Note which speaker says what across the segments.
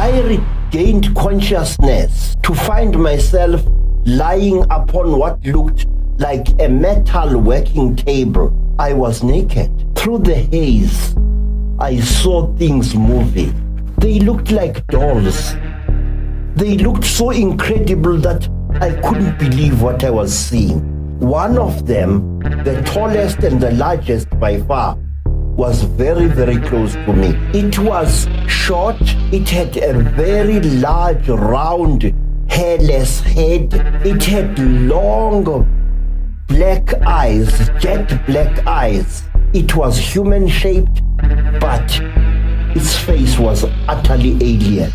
Speaker 1: I regained consciousness to find myself lying upon what looked like a metal working table. I was naked. Through the haze, I saw things moving. They looked like dolls. They looked so incredible that I couldn't believe what I was seeing. One of them, the tallest and the largest by far, was very, very close to me. It was short. It had a very large, round, hairless head. It had long black eyes, jet black eyes. It was human-shaped, but its face was utterly alien.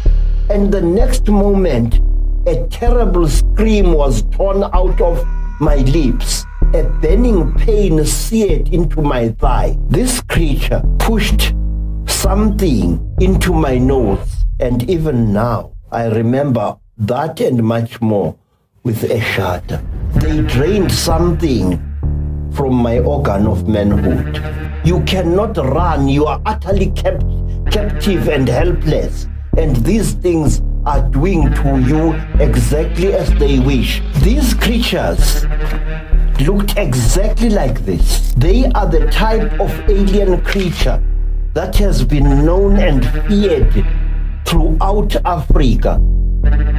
Speaker 1: And the next moment, a terrible scream was torn out of my lips. A burning pain seared into my thigh. This creature pushed something into my nose. And even now, I remember that and much more with a shudder. They drained something from my organ of manhood. You cannot run. You are utterly captive and helpless. And these things are doing to you exactly as they wish. These creatures looked exactly like this. They are the type of alien creature that has been known and feared throughout Africa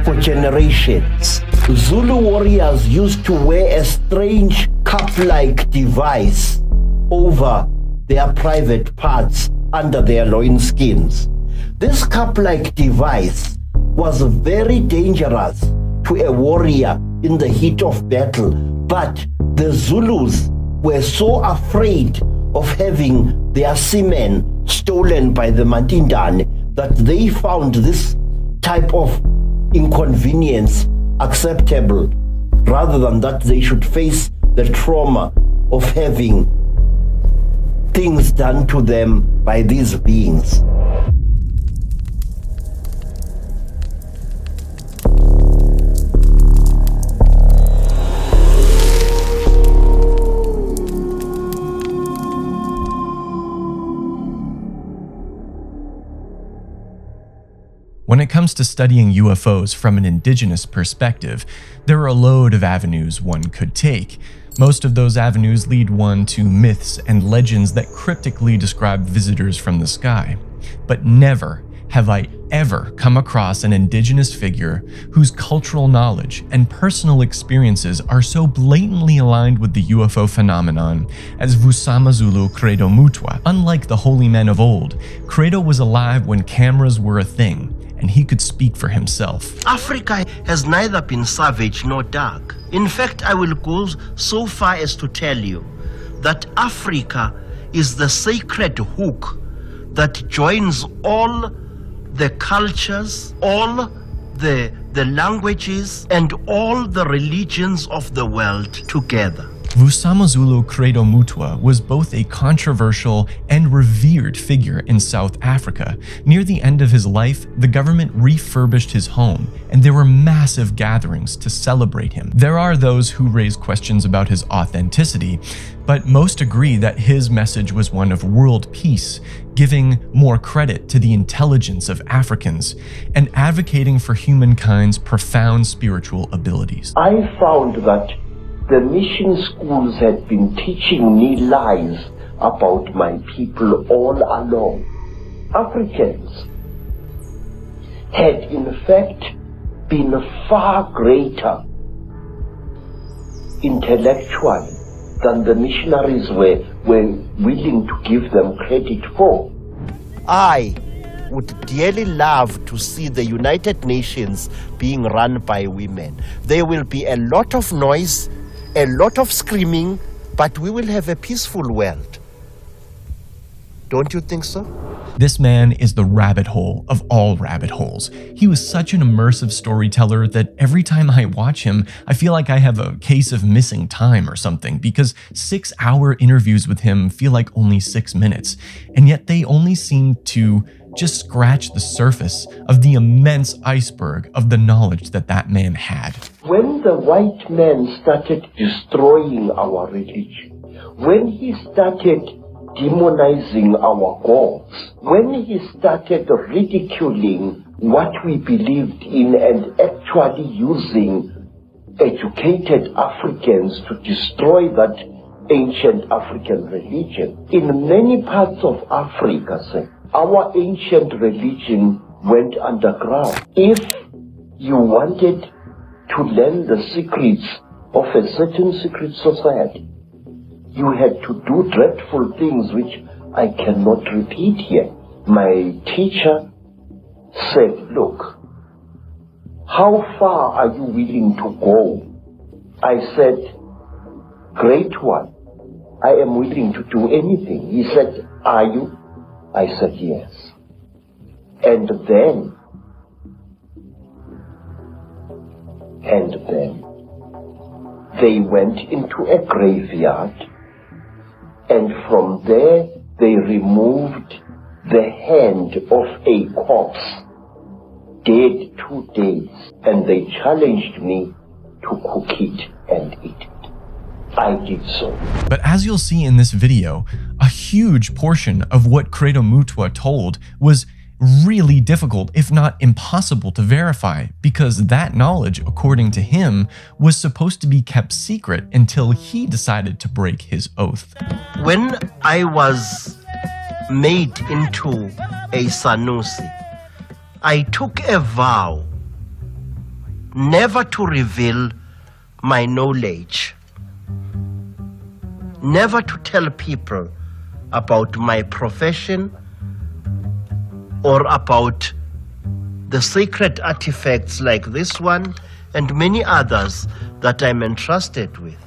Speaker 1: for generations. Zulu warriors used to wear a strange cup-like device over their private parts under their loinskins. This cup-like device was very dangerous to a warrior in the heat of battle, but the Zulus were so afraid of having their semen stolen by the mantindane that they found this type of inconvenience acceptable, rather than that they should face the trauma of having things done to them by these beings.
Speaker 2: When it comes to studying UFOs from an indigenous perspective, there are a load of avenues one could take. Most of those avenues lead one to myths and legends that cryptically describe visitors from the sky. But never have I ever come across an indigenous figure whose cultural knowledge and personal experiences are so blatantly aligned with the UFO phenomenon as Vusamazulu Credo Mutwa. Unlike the holy men of old, Credo was alive when cameras were a thing, and he could speak for himself.
Speaker 1: Africa has neither been savage nor dark. In fact, I will go so far as to tell you that Africa is the sacred hook that joins all the cultures, all the languages, and all the religions of the world together.
Speaker 2: Vusamazulu Credo Mutwa was both a controversial and revered figure in South Africa. Near the end of his life, the government refurbished his home, and there were massive gatherings to celebrate him. There are those who raise questions about his authenticity, but most agree that his message was one of world peace, giving more credit to the intelligence of Africans, and advocating for humankind's profound spiritual abilities.
Speaker 1: I found that the mission schools had been teaching me lies about my people all along. Africans had in fact been far greater intellectually than the missionaries were willing to give them credit for. I would dearly love to see the United Nations being run by women. There will be a lot of noise, a lot of screaming, but we will have a peaceful world. Don't you think so?
Speaker 2: This man is the rabbit hole of all rabbit holes. He was such an immersive storyteller that every time I watch him, I feel like I have a case of missing time or something, because 6-hour interviews with him feel like only 6 minutes, and yet they only seem to just scratch the surface of the immense iceberg of the knowledge that that man had.
Speaker 1: When the white man started destroying our religion, when he started demonizing our gods, when he started ridiculing what we believed in and actually using educated Africans to destroy that ancient African religion. In many parts of Africa, sir, our ancient religion went underground. If you wanted to learn the secrets of a certain secret society, you had to do dreadful things which I cannot repeat here. My teacher said, look, how far are you willing to go? I said, great one, I am willing to do anything. He said, are you? I said, yes. And then they went into a graveyard, and from there they removed the hand of a corpse, dead 2 days, and they challenged me to cook it and eat it. I did so.
Speaker 2: But as you'll see in this video, a huge portion of what Credo Mutwa told was really difficult, if not impossible, to verify, because that knowledge, according to him, was supposed to be kept secret until he decided to break his oath.
Speaker 1: When I was made into a Sanusi, I took a vow never to reveal my knowledge, never to tell people about my profession or about the sacred artifacts like this one and many others that I'm entrusted with.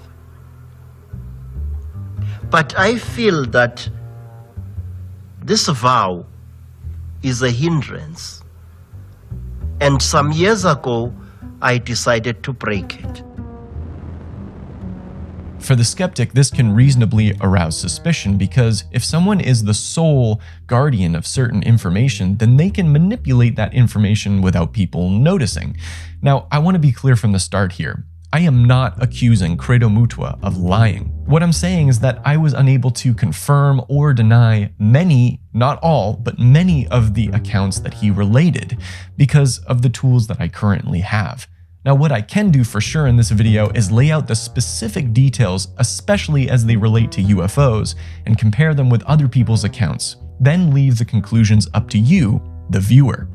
Speaker 1: But I feel that this vow is a hindrance, and some years ago I decided to break it.
Speaker 2: For the skeptic, this can reasonably arouse suspicion, because if someone is the sole guardian of certain information, then they can manipulate that information without people noticing. Now, I want to be clear from the start here. I am not accusing Credo Mutwa of lying. What I'm saying is that I was unable to confirm or deny many, not all, but many of the accounts that he related because of the tools that I currently have. Now, what I can do for sure in this video is lay out the specific details, especially as they relate to UFOs, and compare them with other people's accounts, then leave the conclusions up to you, the viewer.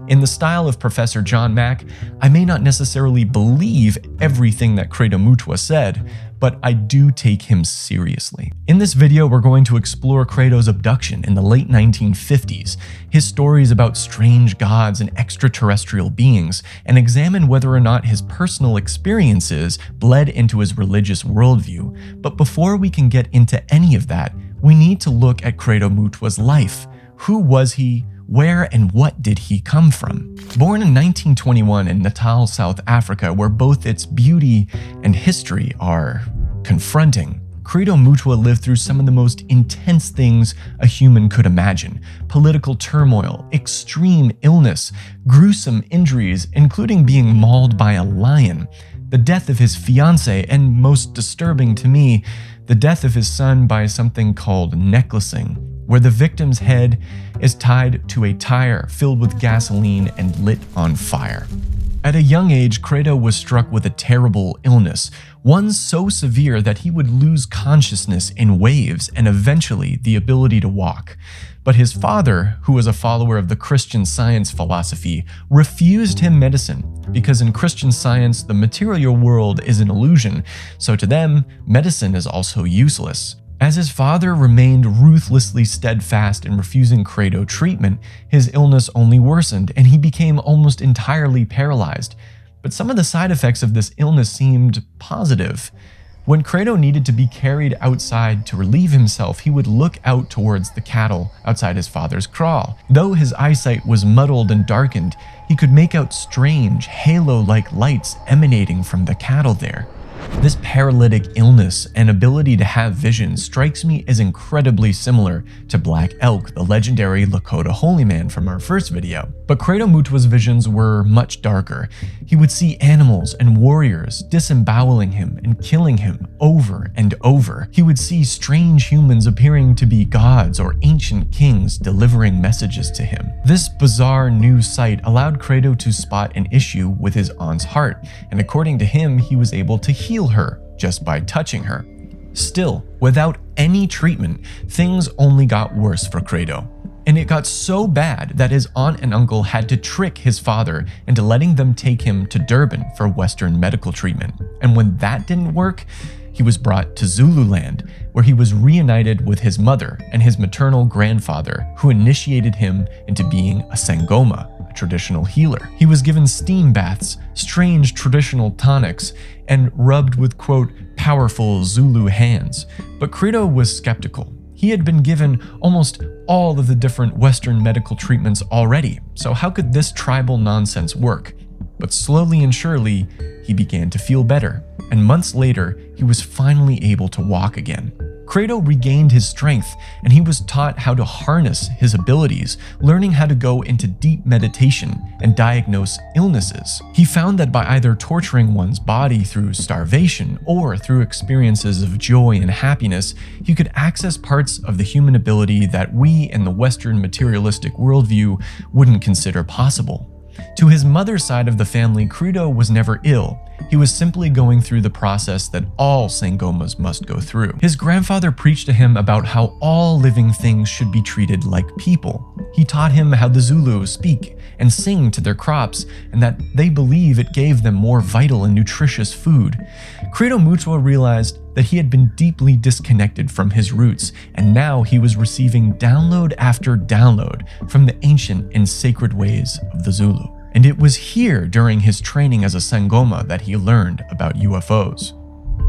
Speaker 2: In the style of Professor John Mack, I may not necessarily believe everything that Credo Mutwa said, but I do take him seriously. In this video, we're going to explore Credo's abduction in the late 1950s, his stories about strange gods and extraterrestrial beings, and examine whether or not his personal experiences bled into his religious worldview. But before we can get into any of that, we need to look at Credo Mutwa's life. Who was he? Where and what did he come from? Born in 1921 in Natal, South Africa, where both its beauty and history are confronting, Credo Mutwa lived through some of the most intense things a human could imagine: political turmoil, extreme illness, gruesome injuries, including being mauled by a lion, the death of his fiancée, and most disturbing to me, the death of his son by something called necklacing, where the victim's head is tied to a tire filled with gasoline and lit on fire. At a young age, Credo was struck with a terrible illness, one so severe that he would lose consciousness in waves and eventually the ability to walk. But his father, who was a follower of the Christian Science philosophy, refused him medicine because in Christian Science, the material world is an illusion, so to them, medicine is also useless. As his father remained ruthlessly steadfast in refusing Credo treatment, his illness only worsened and he became almost entirely paralyzed. But some of the side effects of this illness seemed positive. When Credo needed to be carried outside to relieve himself, he would look out towards the cattle outside his father's kraal. Though his eyesight was muddled and darkened, he could make out strange, halo-like lights emanating from the cattle there. This paralytic illness and ability to have visions strikes me as incredibly similar to Black Elk, the legendary Lakota holy man from our first video. But Credo Mutwa's visions were much darker. He would see animals and warriors disemboweling him and killing him over and over. He would see strange humans appearing to be gods or ancient kings delivering messages to him. This bizarre new sight allowed Credo to spot an issue with his aunt's heart, and according to him, he was able to heal her just by touching her. Still, without any treatment, things only got worse for Credo. And it got so bad that his aunt and uncle had to trick his father into letting them take him to Durban for Western medical treatment. And when that didn't work, he was brought to Zululand, where he was reunited with his mother and his maternal grandfather, who initiated him into being a Sangoma, a traditional healer. He was given steam baths, strange traditional tonics, and rubbed with, quote, powerful Zulu hands. But Credo was skeptical. He had been given almost all of the different Western medical treatments already, so how could this tribal nonsense work? But slowly and surely, he began to feel better, and months later, he was finally able to walk again. Credo regained his strength, and he was taught how to harness his abilities, learning how to go into deep meditation and diagnose illnesses. He found that by either torturing one's body through starvation or through experiences of joy and happiness, he could access parts of the human ability that we in the Western materialistic worldview wouldn't consider possible. To his mother's side of the family, Credo was never ill. He was simply going through the process that all Sangomas must go through. His grandfather preached to him about how all living things should be treated like people. He taught him how the Zulu speak and sing to their crops, and that they believe it gave them more vital and nutritious food. Credo Mutwa realized that he had been deeply disconnected from his roots, and now he was receiving download after download from the ancient and sacred ways of the Zulu. And it was here during his training as a Sangoma that he learned about UFOs.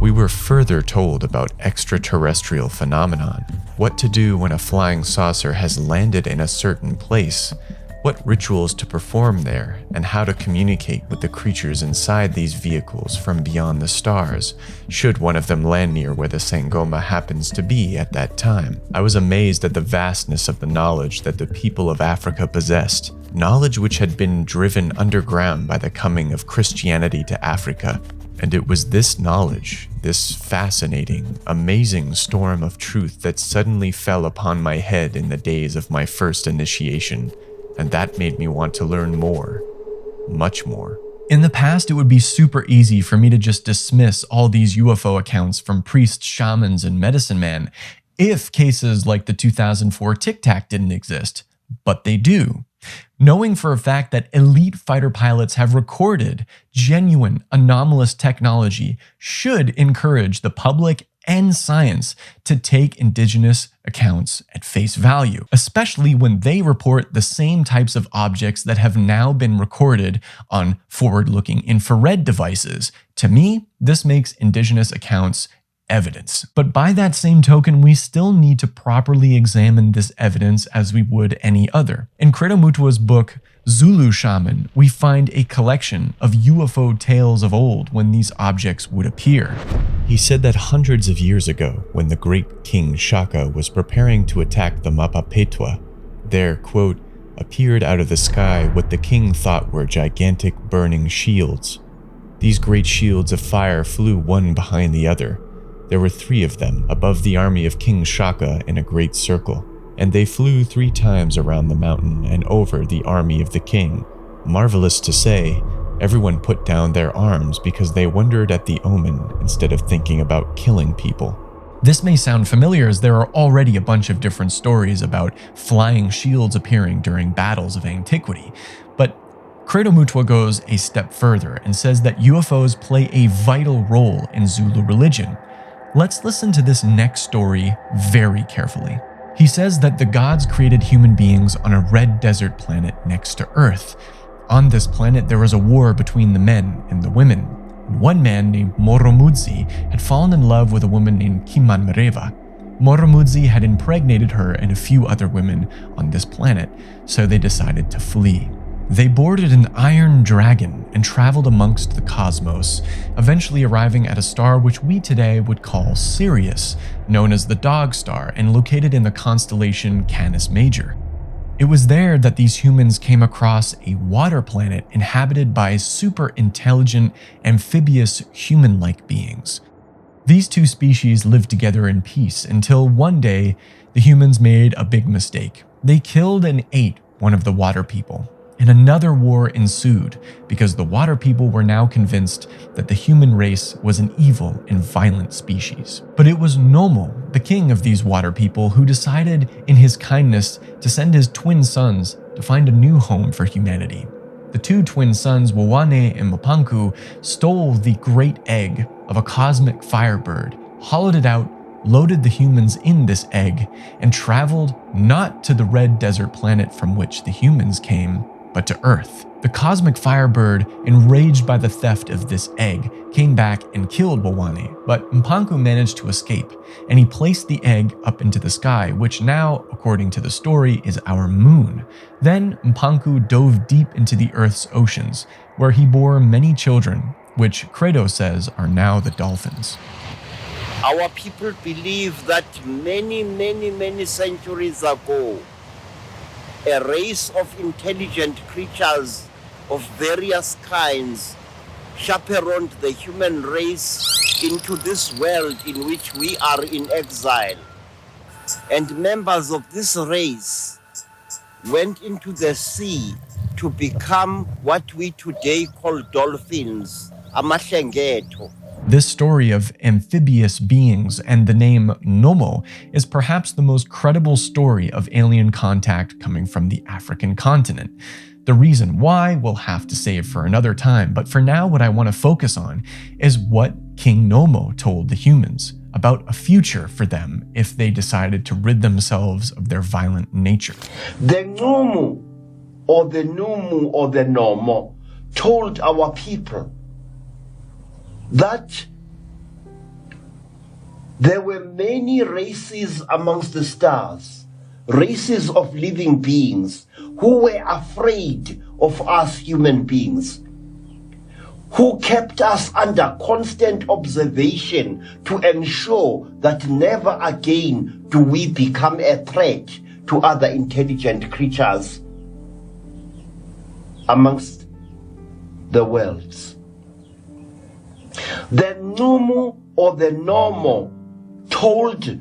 Speaker 2: We were further told about extraterrestrial phenomenon, what to do when a flying saucer has landed in a certain place, what rituals to perform there, and how to communicate with the creatures inside these vehicles from beyond the stars, should one of them land near where the Sangoma happens to be at that time. I was amazed at the vastness of the knowledge that the people of Africa possessed, knowledge which had been driven underground by the coming of Christianity to Africa. And it was this knowledge, this fascinating, amazing storm of truth that suddenly fell upon my head in the days of my first initiation. And that made me want to learn more, much more. In the past, it would be super easy for me to just dismiss all these UFO accounts from priests, shamans, and medicine men if cases like the 2004 Tic Tac didn't exist, but they do. Knowing for a fact that elite fighter pilots have recorded genuine anomalous technology should encourage the public and science to take indigenous accounts at face value, especially when they report the same types of objects that have now been recorded on forward-looking infrared devices. To me, this makes indigenous accounts evidence. But by that same token, we still need to properly examine this evidence as we would any other. In Credo Mutwa's book, Zulu Shaman, we find a collection of UFO tales of old when these objects would appear. He said that hundreds of years ago, when the great King Shaka was preparing to attack the Mapapetwa, there, quote, appeared out of the sky what the king thought were gigantic burning shields. These great shields of fire flew one behind the other. There were 3 of them above the army of King Shaka in a great circle, and they flew 3 times around the mountain and over the army of the king. Marvelous to say, everyone put down their arms because they wondered at the omen instead of thinking about killing people. This may sound familiar, as there are already a bunch of different stories about flying shields appearing during battles of antiquity, but Credo Mutwa goes a step further and says that UFOs play a vital role in Zulu religion. Let's listen to this next story very carefully. He says that the gods created human beings on a red desert planet next to Earth. On this planet, there was a war between the men and the women. One man named Moromudzi had fallen in love with a woman named Kimanmereva. Moromudzi had impregnated her and a few other women on this planet, so they decided to flee. They boarded an iron dragon and traveled amongst the cosmos, eventually arriving at a star which we today would call Sirius, known as the Dog Star and located in the constellation Canis Major. It was there that these humans came across a water planet inhabited by super intelligent, amphibious, human-like beings. These two species lived together in peace until one day, the humans made a big mistake. They killed and ate one of the water people, and another war ensued because the water people were now convinced that the human race was an evil and violent species. But it was Nomo, the king of these water people, who decided in his kindness to send his twin sons to find a new home for humanity. The two twin sons, Wawane and Mpanku, stole the great egg of a cosmic firebird, hollowed it out, loaded the humans in this egg, and traveled not to the red desert planet from which the humans came, but to Earth. The cosmic firebird, enraged by the theft of this egg, came back and killed Wawane, but Mpanku managed to escape, and he placed the egg up into the sky, which now, according to the story, is our moon. Then Mpanku dove deep into the Earth's oceans, where he bore many children, which Credo says are now the dolphins.
Speaker 1: Our people believe that many centuries ago, a race of intelligent creatures of various kinds chaperoned the human race into this world in which we are in exile. And members of this race went into the sea to become what we today call dolphins, amahlengetho.
Speaker 2: This story of amphibious beings and the name Nomo is perhaps the most credible story of alien contact coming from the African continent. The reason why we'll have to save for another time, but for now what I want to focus on is what King Nomo told the humans about a future for them if they decided to rid themselves of their violent nature.
Speaker 1: The Nomo, or the Numu, or the Nomo, told our people that there were many races amongst the stars, races of living beings who were afraid of us human beings, who kept us under constant observation to ensure that never again do we become a threat to other intelligent creatures amongst the worlds. The Numu or the Nomo told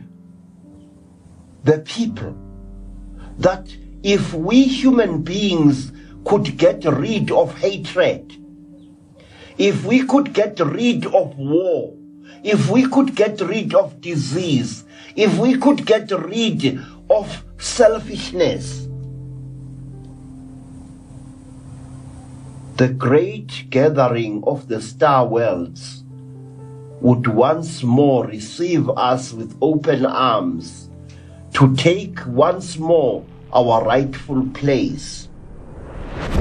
Speaker 1: the people that if we human beings could get rid of hatred, if we could get rid of war, if we could get rid of disease, if we could get rid of selfishness, the great gathering of the star worlds would once more receive us with open arms to take once more our rightful place.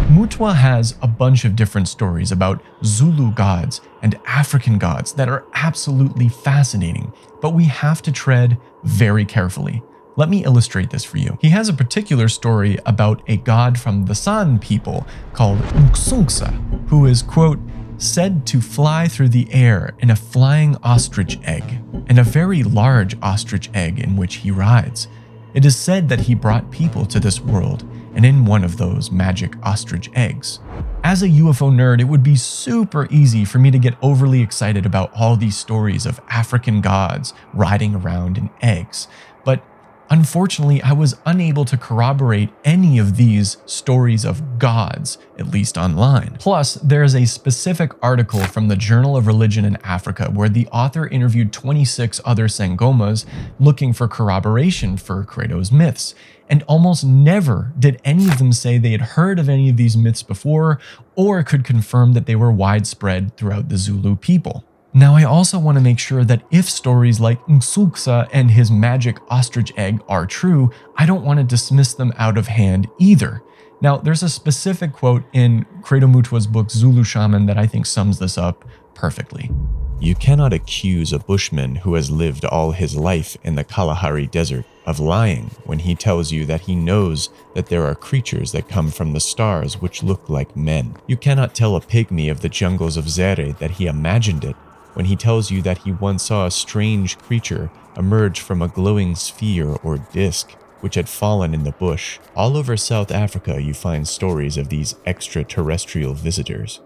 Speaker 2: Mutwa has a bunch of different stories about Zulu gods and African gods that are absolutely fascinating, but we have to tread very carefully. Let me illustrate this for you. He has a particular story about a god from the San people called Nkusunksa, who is, quote, said to fly through the air in a flying ostrich egg, and a very large ostrich egg in which he rides. It is said that he brought people to this world, and in one of those magic ostrich eggs. As a UFO nerd, it would be super easy for me to get overly excited about all these stories of African gods riding around in eggs, but unfortunately, I was unable to corroborate any of these stories of gods, at least online. Plus, there's a specific article from the Journal of Religion in Africa where the author interviewed 26 other Sangomas looking for corroboration for Credo's myths, and almost never did any of them say they had heard of any of these myths before or could confirm that they were widespread throughout the Zulu people. Now, I also want to make sure that if stories like Nkusunksa and his magic ostrich egg are true, I don't want to dismiss them out of hand either. Now, there's a specific quote in Credo Mutwa's book Zulu Shaman that I think sums this up perfectly. You cannot accuse a bushman who has lived all his life in the Kalahari Desert of lying when he tells you that he knows that there are creatures that come from the stars which look like men. You cannot tell a pygmy of the jungles of Zere that he imagined it when he tells you that he once saw a strange creature emerge from a glowing sphere or disk which had fallen in the bush. All over South Africa you find stories of these extraterrestrial visitors.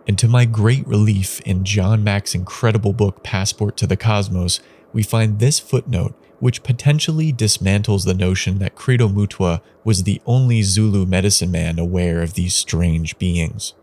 Speaker 2: And to my great relief, in John Mack's incredible book Passport to the Cosmos, we find this footnote which potentially dismantles the notion that Credo Mutwa was the only Zulu medicine man aware of these strange beings.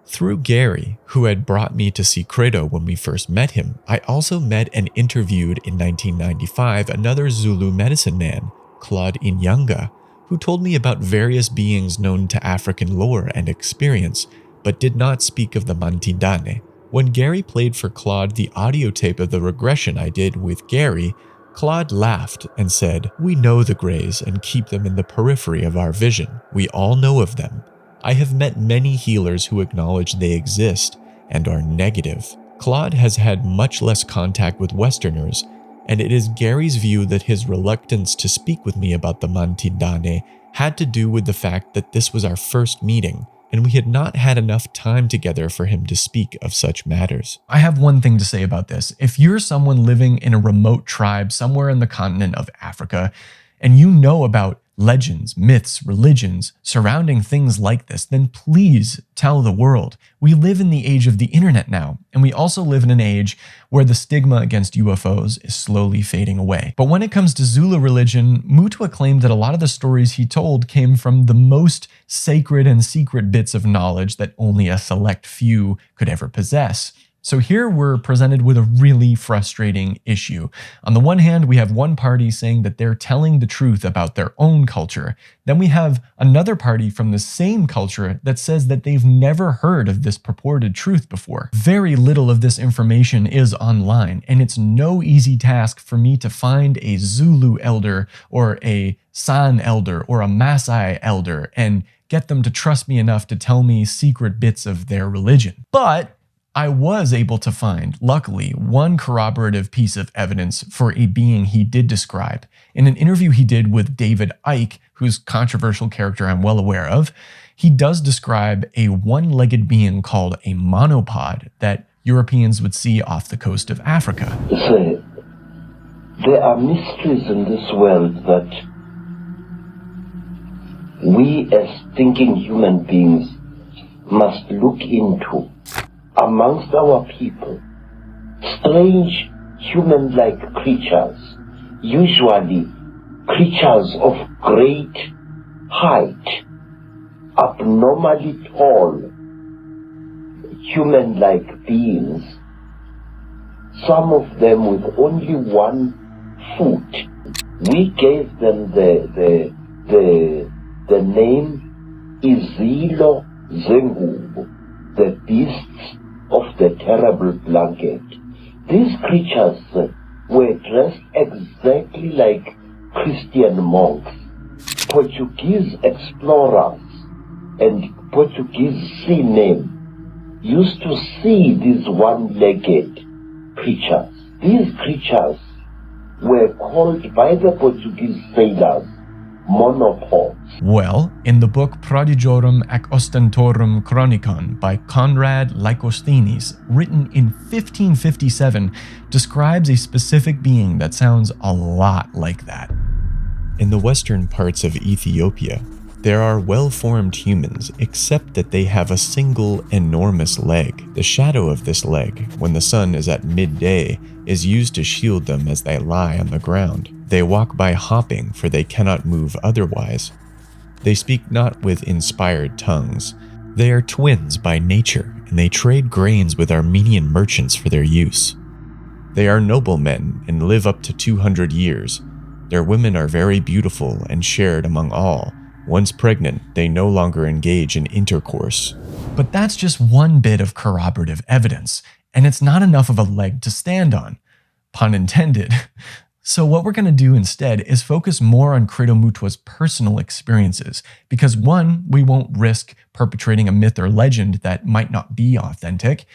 Speaker 2: Through Gary, who had brought me to see Credo when we first met him, I also met and interviewed in 1995 another Zulu medicine man, Claude Inyanga, who told me about various beings known to African lore and experience, but did not speak of the mantindane. When Gary played for Claude the audio tape of the regression I did with Gary, Claude laughed and said, "We know the Greys and keep them in the periphery of our vision. We all know of them. I have met many healers who acknowledge they exist and are negative." Claude has had much less contact with Westerners, and it is Gary's view that his reluctance to speak with me about the mantindane had to do with the fact that this was our first meeting, and we had not had enough time together for him to speak of such matters. I have one thing to say about this. If you're someone living in a remote tribe somewhere in the continent of Africa, and you know about legends, myths, religions surrounding things like this, then please tell the world. We live in the age of the internet now, and we also live in an age where the stigma against UFOs is slowly fading away. But when it comes to Zulu religion, Mutwa claimed that a lot of the stories he told came from the most sacred and secret bits of knowledge that only a select few could ever possess. So here we're presented with a really frustrating issue. On the one hand, we have one party saying that they're telling the truth about their own culture. Then we have another party from the same culture that says that they've never heard of this purported truth before. Very little of this information is online, and it's no easy task for me to find a Zulu elder or a San elder or a Maasai elder and get them to trust me enough to tell me secret bits of their religion. But I was able to find, luckily, one corroborative piece of evidence for a being he did describe. In an interview he did with David Icke, whose controversial character I'm well aware of, he does describe a one-legged being called a monopod that Europeans would see off the coast of Africa.
Speaker 1: So, there are mysteries in this world that we as thinking human beings must look into. Amongst our people, strange human-like creatures, usually creatures of great height, abnormally tall, human-like beings, some of them with only 1 foot. We gave them the name Zulu Sangoma, the beasts of the terrible blanket. These creatures were dressed exactly like Christian monks. Portuguese explorers and Portuguese seamen used to see these one-legged creatures. These creatures were called by the Portuguese sailors monopods.
Speaker 2: Well, in the book Prodigiorum ac Ostentorum Chronicon by Conrad Lycosthenes, written in 1557, describes a specific being that sounds a lot like that. In the western parts of Ethiopia, there are well-formed humans, except that they have a single enormous leg. The shadow of this leg, when the sun is at midday, is used to shield them as they lie on the ground. They walk by hopping, for they cannot move otherwise. They speak not with inspired tongues. They are twins by nature, and they trade grains with Armenian merchants for their use. They are noblemen and live up to 200 years. Their women are very beautiful and shared among all. Once pregnant, they no longer engage in intercourse. But that's just one bit of corroborative evidence, and it's not enough of a leg to stand on. Pun intended. So what we're going to do instead is focus more on Credo Mutwa's personal experiences, because one, we won't risk perpetrating a myth or legend that might not be authentic,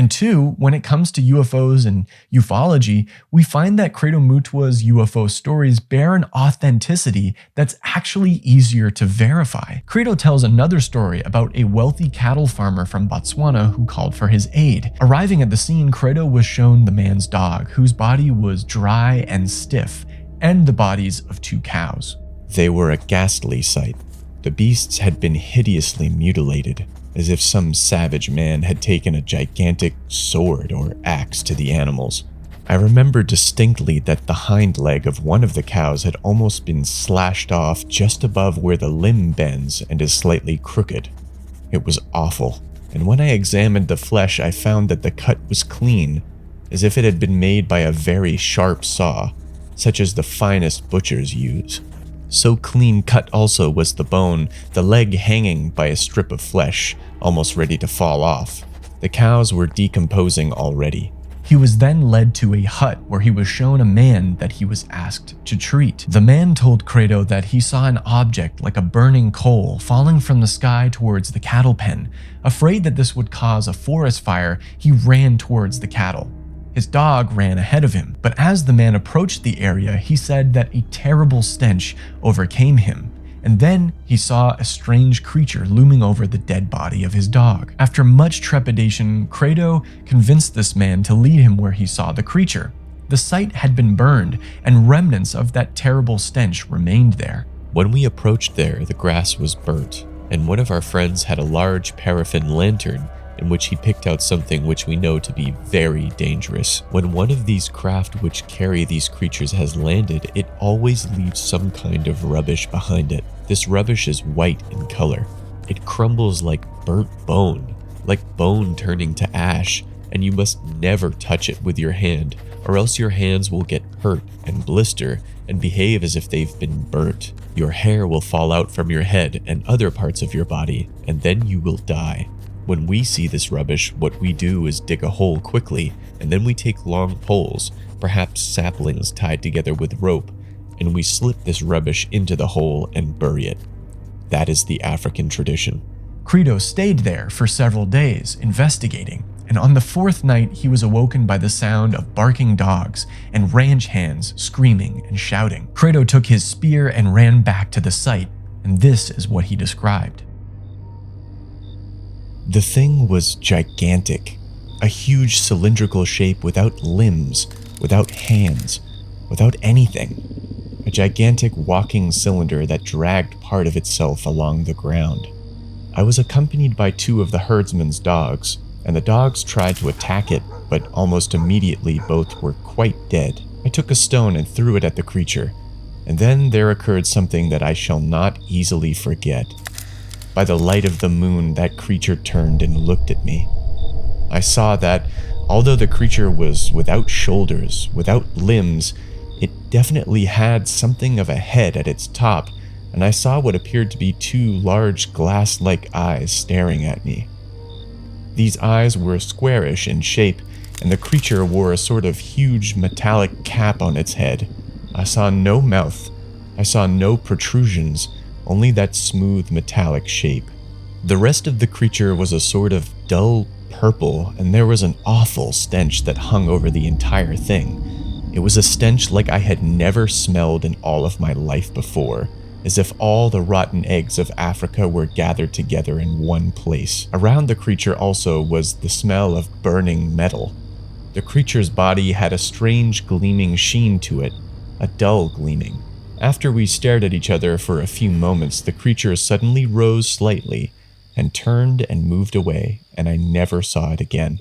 Speaker 2: And two, when it comes to UFOs and ufology, we find that Credo Mutwa's UFO stories bear an authenticity that's actually easier to verify. Credo tells another story about a wealthy cattle farmer from Botswana who called for his aid. Arriving at the scene, Credo was shown the man's dog, whose body was dry and stiff, and the bodies of 2 cows.
Speaker 3: They were a ghastly sight. The beasts had been hideously mutilated, as if some savage man had taken a gigantic sword or axe to the animals. I remember distinctly that the hind leg of one of the cows had almost been slashed off just above where the limb bends and is slightly crooked. It was awful, and when I examined the flesh, I found that the cut was clean, as if it had been made by a very sharp saw, such as the finest butchers use. So clean cut also was the bone, the leg hanging by a strip of flesh, almost ready to fall off. The cows were decomposing already.
Speaker 2: He was then led to a hut where he was shown a man that he was asked to treat. The man told Credo that he saw an object like a burning coal falling from the sky towards the cattle pen. Afraid that this would cause a forest fire, he ran towards the cattle. His dog ran ahead of him, but as the man approached the area, he said that a terrible stench overcame him, and then he saw a strange creature looming over the dead body of his dog. After much trepidation, Credo convinced this man to lead him where he saw the creature. The site had been burned, and remnants of that terrible stench remained there.
Speaker 3: When we approached there, the grass was burnt, and one of our friends had a large paraffin lantern in which he picked out something which we know to be very dangerous. When one of these craft which carry these creatures has landed, it always leaves some kind of rubbish behind it. This rubbish is white in color. It crumbles like burnt bone, like bone turning to ash, and you must never touch it with your hand, or else your hands will get hurt and blister and behave as if they've been burnt. Your hair will fall out from your head and other parts of your body, and then you will die. When we see this rubbish, what we do is dig a hole quickly, and then we take long poles, perhaps saplings tied together with rope, and we slip this rubbish into the hole and bury it. That is the African tradition.
Speaker 2: Credo stayed there for several days, investigating, and on the 4th night he was awoken by the sound of barking dogs and ranch hands screaming and shouting. Credo took his spear and ran back to the site, and this is what he described.
Speaker 3: The thing was gigantic, a huge cylindrical shape without limbs, without hands, without anything. A gigantic walking cylinder that dragged part of itself along the ground. I was accompanied by 2 of the herdsman's dogs, and the dogs tried to attack it, but almost immediately both were quite dead. I took a stone and threw it at the creature, and then there occurred something that I shall not easily forget. By the light of the moon, that creature turned and looked at me. I saw that, although the creature was without shoulders, without limbs, it definitely had something of a head at its top, and I saw what appeared to be 2 large glass-like eyes staring at me. These eyes were squarish in shape, and the creature wore a sort of huge metallic cap on its head. I saw no mouth. I saw no protrusions, only that smooth metallic shape. The rest of the creature was a sort of dull purple, and there was an awful stench that hung over the entire thing. It was a stench like I had never smelled in all of my life before, as if all the rotten eggs of Africa were gathered together in one place. Around the creature also was the smell of burning metal. The creature's body had a strange gleaming sheen to it, a dull gleaming. After we stared at each other for a few moments, the creature suddenly rose slightly and turned and moved away, and I never saw it again.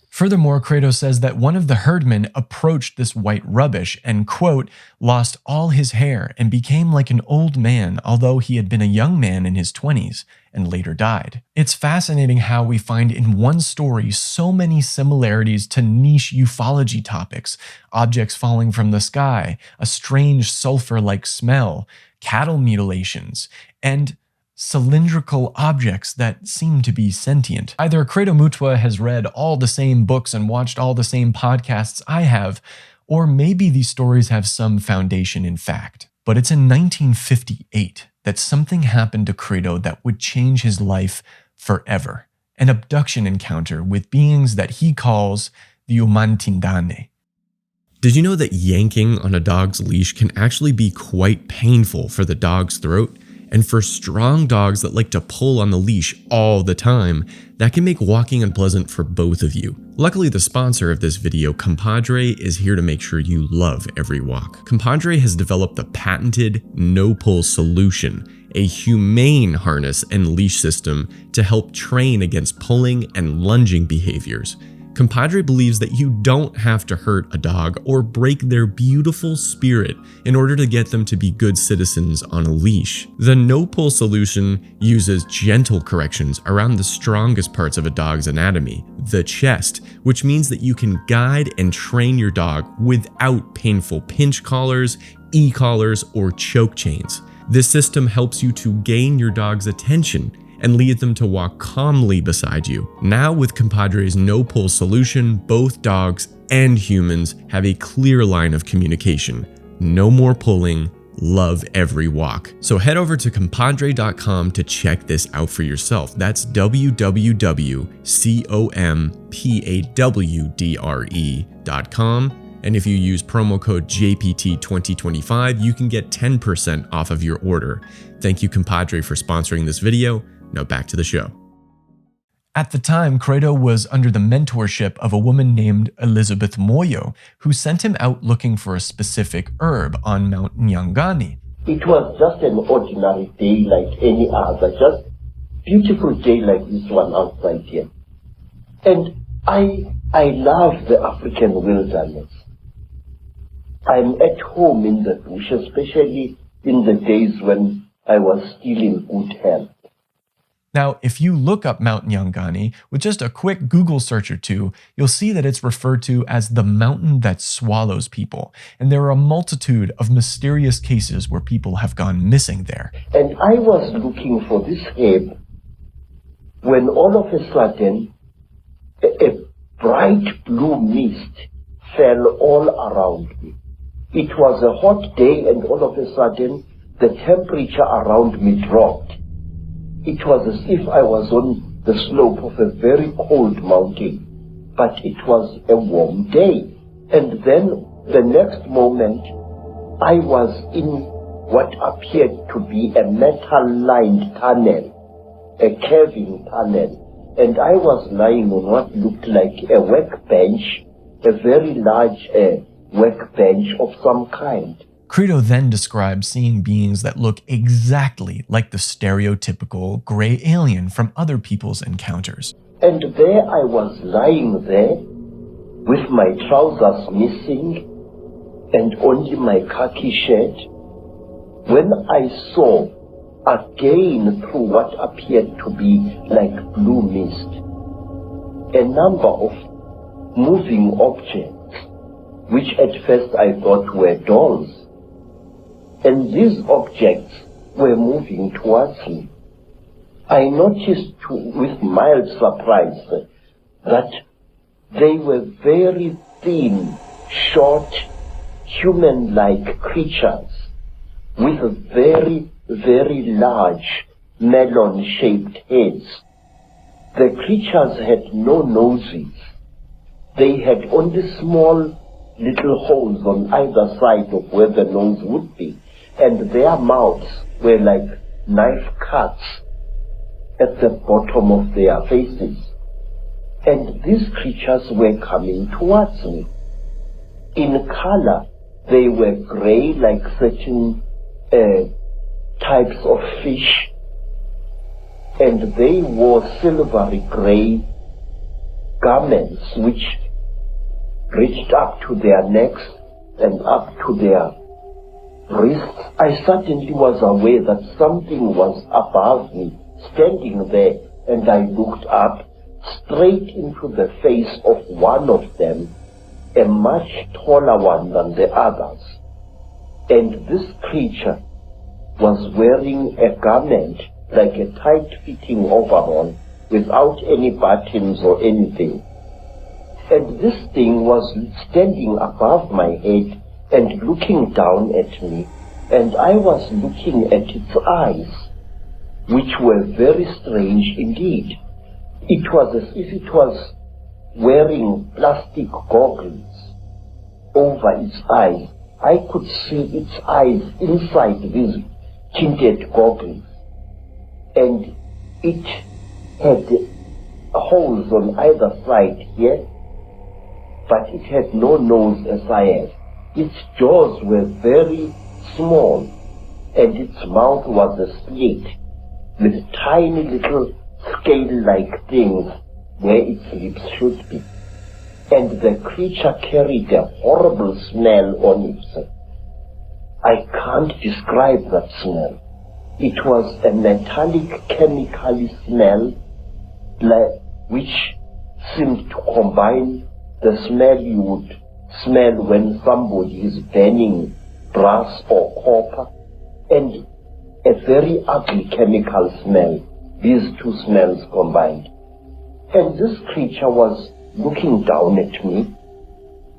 Speaker 2: Furthermore, Credo says that one of the herdmen approached this white rubbish and, quote, lost all his hair and became like an old man, although he had been a young man in his 20s and later died. It's fascinating how we find in one story so many similarities to niche ufology topics: objects falling from the sky, a strange sulfur-like smell, cattle mutilations, and cylindrical objects that seem to be sentient. Either Credo Mutwa has read all the same books and watched all the same podcasts I have, or maybe these stories have some foundation in fact. But it's in 1958 that something happened to Credo that would change his life forever. an abduction encounter with beings that he calls the mantindane.
Speaker 3: Did you know that yanking on a dog's leash can actually be quite painful for the dog's throat? And for strong dogs that like to pull on the leash all the time, that can make walking unpleasant for both of you. Luckily, the sponsor of this video, Compadre, is here to make sure you love every walk. Compadre has developed the patented no-pull solution, a humane harness and leash system to help train against pulling and lunging behaviors. Compadre believes that you don't have to hurt a dog or break their beautiful spirit in order to get them to be good citizens on a leash. The no-pull solution uses gentle corrections around the strongest parts of a dog's anatomy, the chest, which means that you can guide and train your dog without painful pinch collars, e-collars, or choke chains. This system helps you to gain your dog's attention and lead them to walk calmly beside you. Now with Compadre's no-pull solution, both dogs and humans have a clear line of communication. No more pulling, love every walk. So head over to compadre.com to check this out for yourself. That's www.compadre.com. And if you use promo code JPT2025, you can get 10% off of your order. Thank you, Compadre, for sponsoring this video. Now back to the show.
Speaker 2: At the time, Credo was under the mentorship of a woman named Elizabeth Moyo, who sent him out looking for a specific herb on Mount Nyangani.
Speaker 1: It was just an ordinary day like any other, just beautiful day like this one outside here. And I love the African wilderness. I'm at home in the bush, especially in the days when I was still in good health.
Speaker 2: Now, if you look up Mount Nyangani with just a quick Google search or two, you'll see that it's referred to as the mountain that swallows people. And there are a multitude of mysterious cases where people have gone missing there.
Speaker 1: And I was looking for this herb when all of a sudden a bright blue mist fell all around me. It was a hot day and all of a sudden the temperature around me dropped. It was as if I was on the slope of a very cold mountain, but it was a warm day. And then the next moment, I was in what appeared to be a metal-lined tunnel, a caving tunnel, and I was lying on what looked like a workbench, a very large workbench of some kind.
Speaker 2: Credo then describes seeing beings that look exactly like the stereotypical gray alien from other people's encounters.
Speaker 1: And there I was lying there with my trousers missing and only my khaki shirt when I saw again through what appeared to be like blue mist a number of moving objects which at first I thought were dolls. And these objects were moving towards me. I noticed with mild surprise that they were very thin, short, human-like creatures with very, very large melon-shaped heads. The creatures had no noses. They had only small little holes on either side of where the nose would be. And their mouths were like knife cuts at the bottom of their faces. And these creatures were coming towards me. In color, they were gray like certain types of fish. And they wore silvery gray garments which reached up to their necks and up to their wrists. I suddenly was aware that something was above me, standing there, and I looked up straight into the face of one of them, a much taller one than the others. And this creature was wearing a garment like a tight-fitting overall without any buttons or anything. And this thing was standing above my head and looking down at me, and I was looking at its eyes, which were very strange indeed. It was as if it was wearing plastic goggles over its eyes. I could see its eyes inside these tinted goggles, and it had holes on either side here, but it had no nose as I have. Its jaws were very small, and its mouth was a slit with tiny little scale-like things where its lips should be. And the creature carried a horrible smell on it. I can't describe that smell. It was a metallic chemical smell which seemed to combine the smell you would smell when somebody is burning brass or copper and a very ugly chemical smell. These two smells combined. And this creature was looking down at me.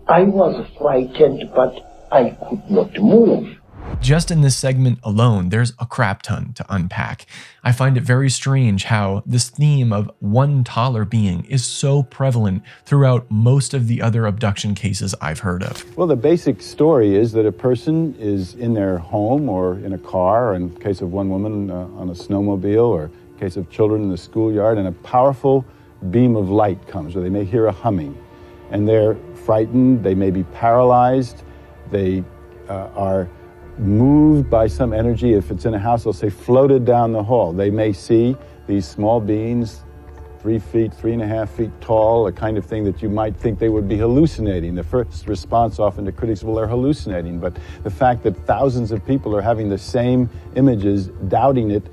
Speaker 1: I was frightened, but I could not move.
Speaker 2: Just in this segment alone, there's a crap ton to unpack. I find it very strange how this theme of one taller being is so prevalent throughout most of the other abduction cases I've heard of.
Speaker 4: Well, the basic story is that a person is in their home or in a car, or in the case of one woman on a snowmobile, or in the case of children in the schoolyard, and a powerful beam of light comes, or they may hear a humming, and they're frightened, they may be paralyzed, they are moved by some energy. If it's in a house, they'll say floated down the hall. They may see these small beings, 3 feet, 3.5 feet tall, a kind of thing that you might think they would be hallucinating. The first response often to critics, well, they're hallucinating. But the fact that thousands of people are having the same images, doubting it,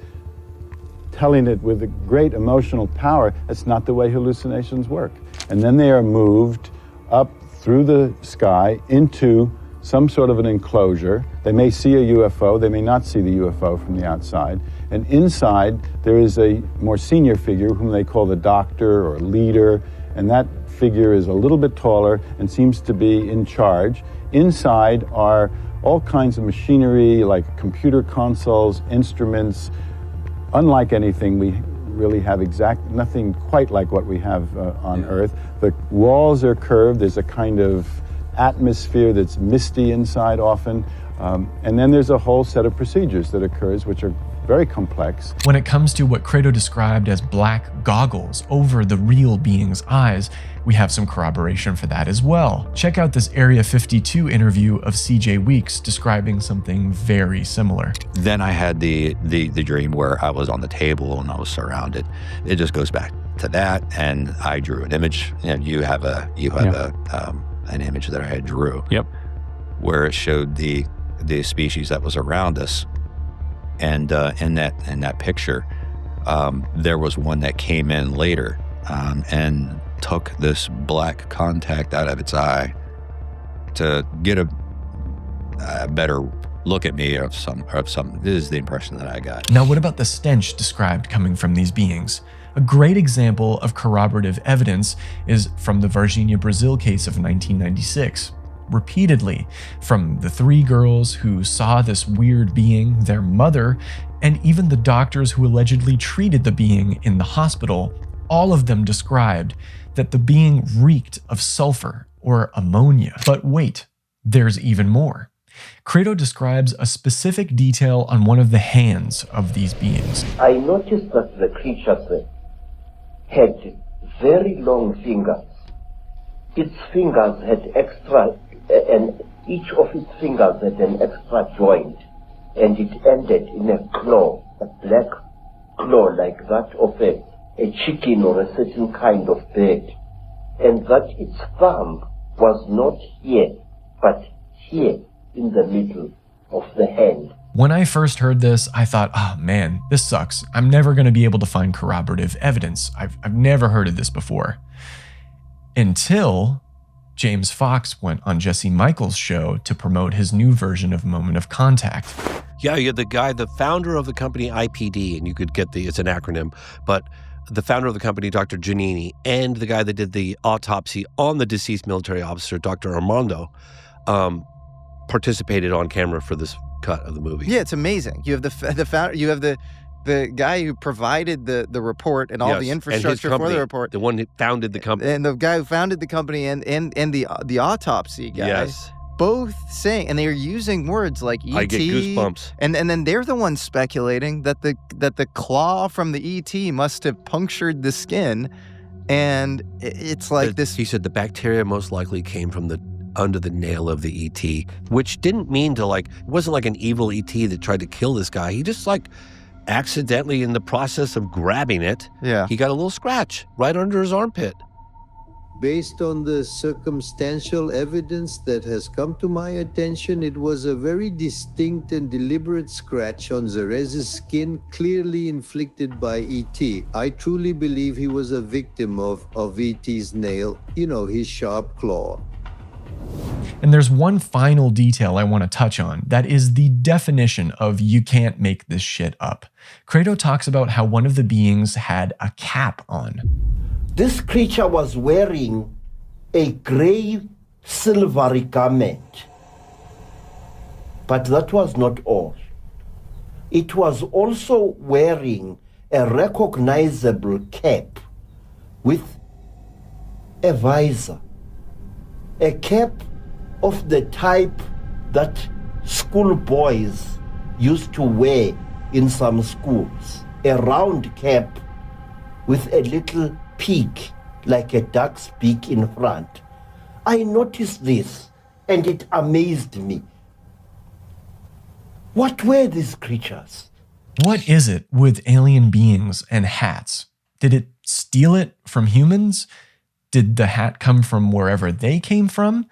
Speaker 4: telling it with a great emotional power, that's not the way hallucinations work. And then they are moved up through the sky into some sort of an enclosure. They may see a UFO, they may not see the UFO from the outside. And inside, there is a more senior figure whom they call the doctor or leader, and that figure is a little bit taller and seems to be in charge. Inside are all kinds of machinery like computer consoles, instruments, unlike anything we really have nothing quite like what we have on Earth. The walls are curved, there's a kind of atmosphere that's misty inside often, and then there's a whole set of procedures that occurs which are very complex.
Speaker 2: When it comes to what Credo described as black goggles over the real being's eyes, we have some corroboration for that as well. Check out this Area 52 interview of CJ Weeks describing something very similar.
Speaker 5: Then I had the dream where I was on the table and I was surrounded. It just goes back to that, and I drew an image, and you have an image that I drew.
Speaker 6: Yep.
Speaker 5: Where it showed the species that was around us, and in that picture, there was one that came in later and took this black contact out of its eye to get a better look at me of some. This is the impression that I got.
Speaker 2: Now, what about the stench described coming from these beings? A great example of corroborative evidence is from the Varginha, Brazil case of 1996. Repeatedly, from the 3 girls who saw this weird being, their mother, and even the doctors who allegedly treated the being in the hospital, all of them described that the being reeked of sulfur or ammonia. But wait, there's even more. Credo describes a specific detail on one of the hands of these beings.
Speaker 1: I noticed that the creatures had very long fingers. Its fingers had extra, and each of its fingers had an extra joint, and it ended in a claw, a black claw like that of a chicken or a certain kind of bird, and that its thumb was not here, but here in the middle of the hand.
Speaker 2: When I first heard this, I thought, oh man, this sucks. I'm never going to be able to find corroborative evidence. I've never heard of this before. Until James Fox went on Jesse Michaels' show to promote his new version of Moment of Contact.
Speaker 6: Yeah, you're the founder of the company IPD, and you could get it's an acronym, but the founder of the company, Dr. Giannini, and the guy that did the autopsy on the deceased military officer, Dr. Armando, participated on camera for this cut of the movie.
Speaker 7: Yeah, it's amazing. You have the founder, you have the the guy who provided the report and all the infrastructure for the report.
Speaker 6: The one who founded the company.
Speaker 7: And the guy who founded the company and the autopsy guy.
Speaker 6: Yes.
Speaker 7: Both saying, and they are using words like ET.
Speaker 6: I get goosebumps.
Speaker 7: And then they're the ones speculating that the claw from the ET must have punctured the skin. And it's like this.
Speaker 6: He said the bacteria most likely came from under the nail of the ET, which didn't mean to it wasn't like an evil ET that tried to kill this guy. He just accidentally in the process of grabbing it, he got a little scratch right under his armpit.
Speaker 8: Based on the circumstantial evidence that has come to my attention, it was a very distinct and deliberate scratch on Zerez's skin, clearly inflicted by E.T. I truly believe he was a victim of E.T.'s nail, his sharp claw.
Speaker 2: And there's one final detail I want to touch on that is the definition of you can't make this shit up. Credo talks about how one of the beings had a cap on.
Speaker 1: This creature was wearing a grey silvery garment. But that was not all. It was also wearing a recognizable cap with a visor. A cap of the type that schoolboys used to wear in some schools. A round cap with a little peak, like a duck's beak in front. I noticed this and it amazed me. What were these creatures?
Speaker 2: What is it with alien beings and hats? Did it steal it from humans? Did the hat come from wherever they came from?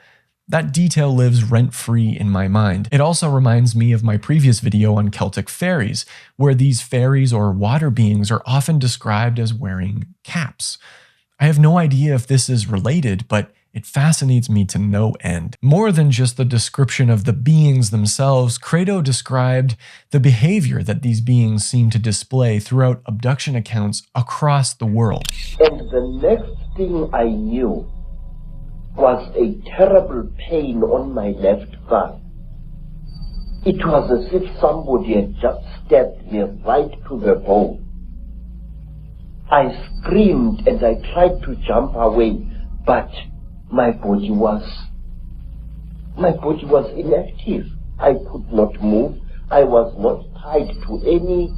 Speaker 2: That detail lives rent-free in my mind. It also reminds me of my previous video on Celtic fairies, where these fairies or water beings are often described as wearing caps. I have no idea if this is related, but it fascinates me to no end. More than just the description of the beings themselves, Credo described the behavior that these beings seem to display throughout abduction accounts across the world.
Speaker 1: And the next thing I knew was a terrible pain on my left thigh. It was as if somebody had just stabbed me right to the bone. I screamed and I tried to jump away, but my body was inactive. I could not move. I was not tied to any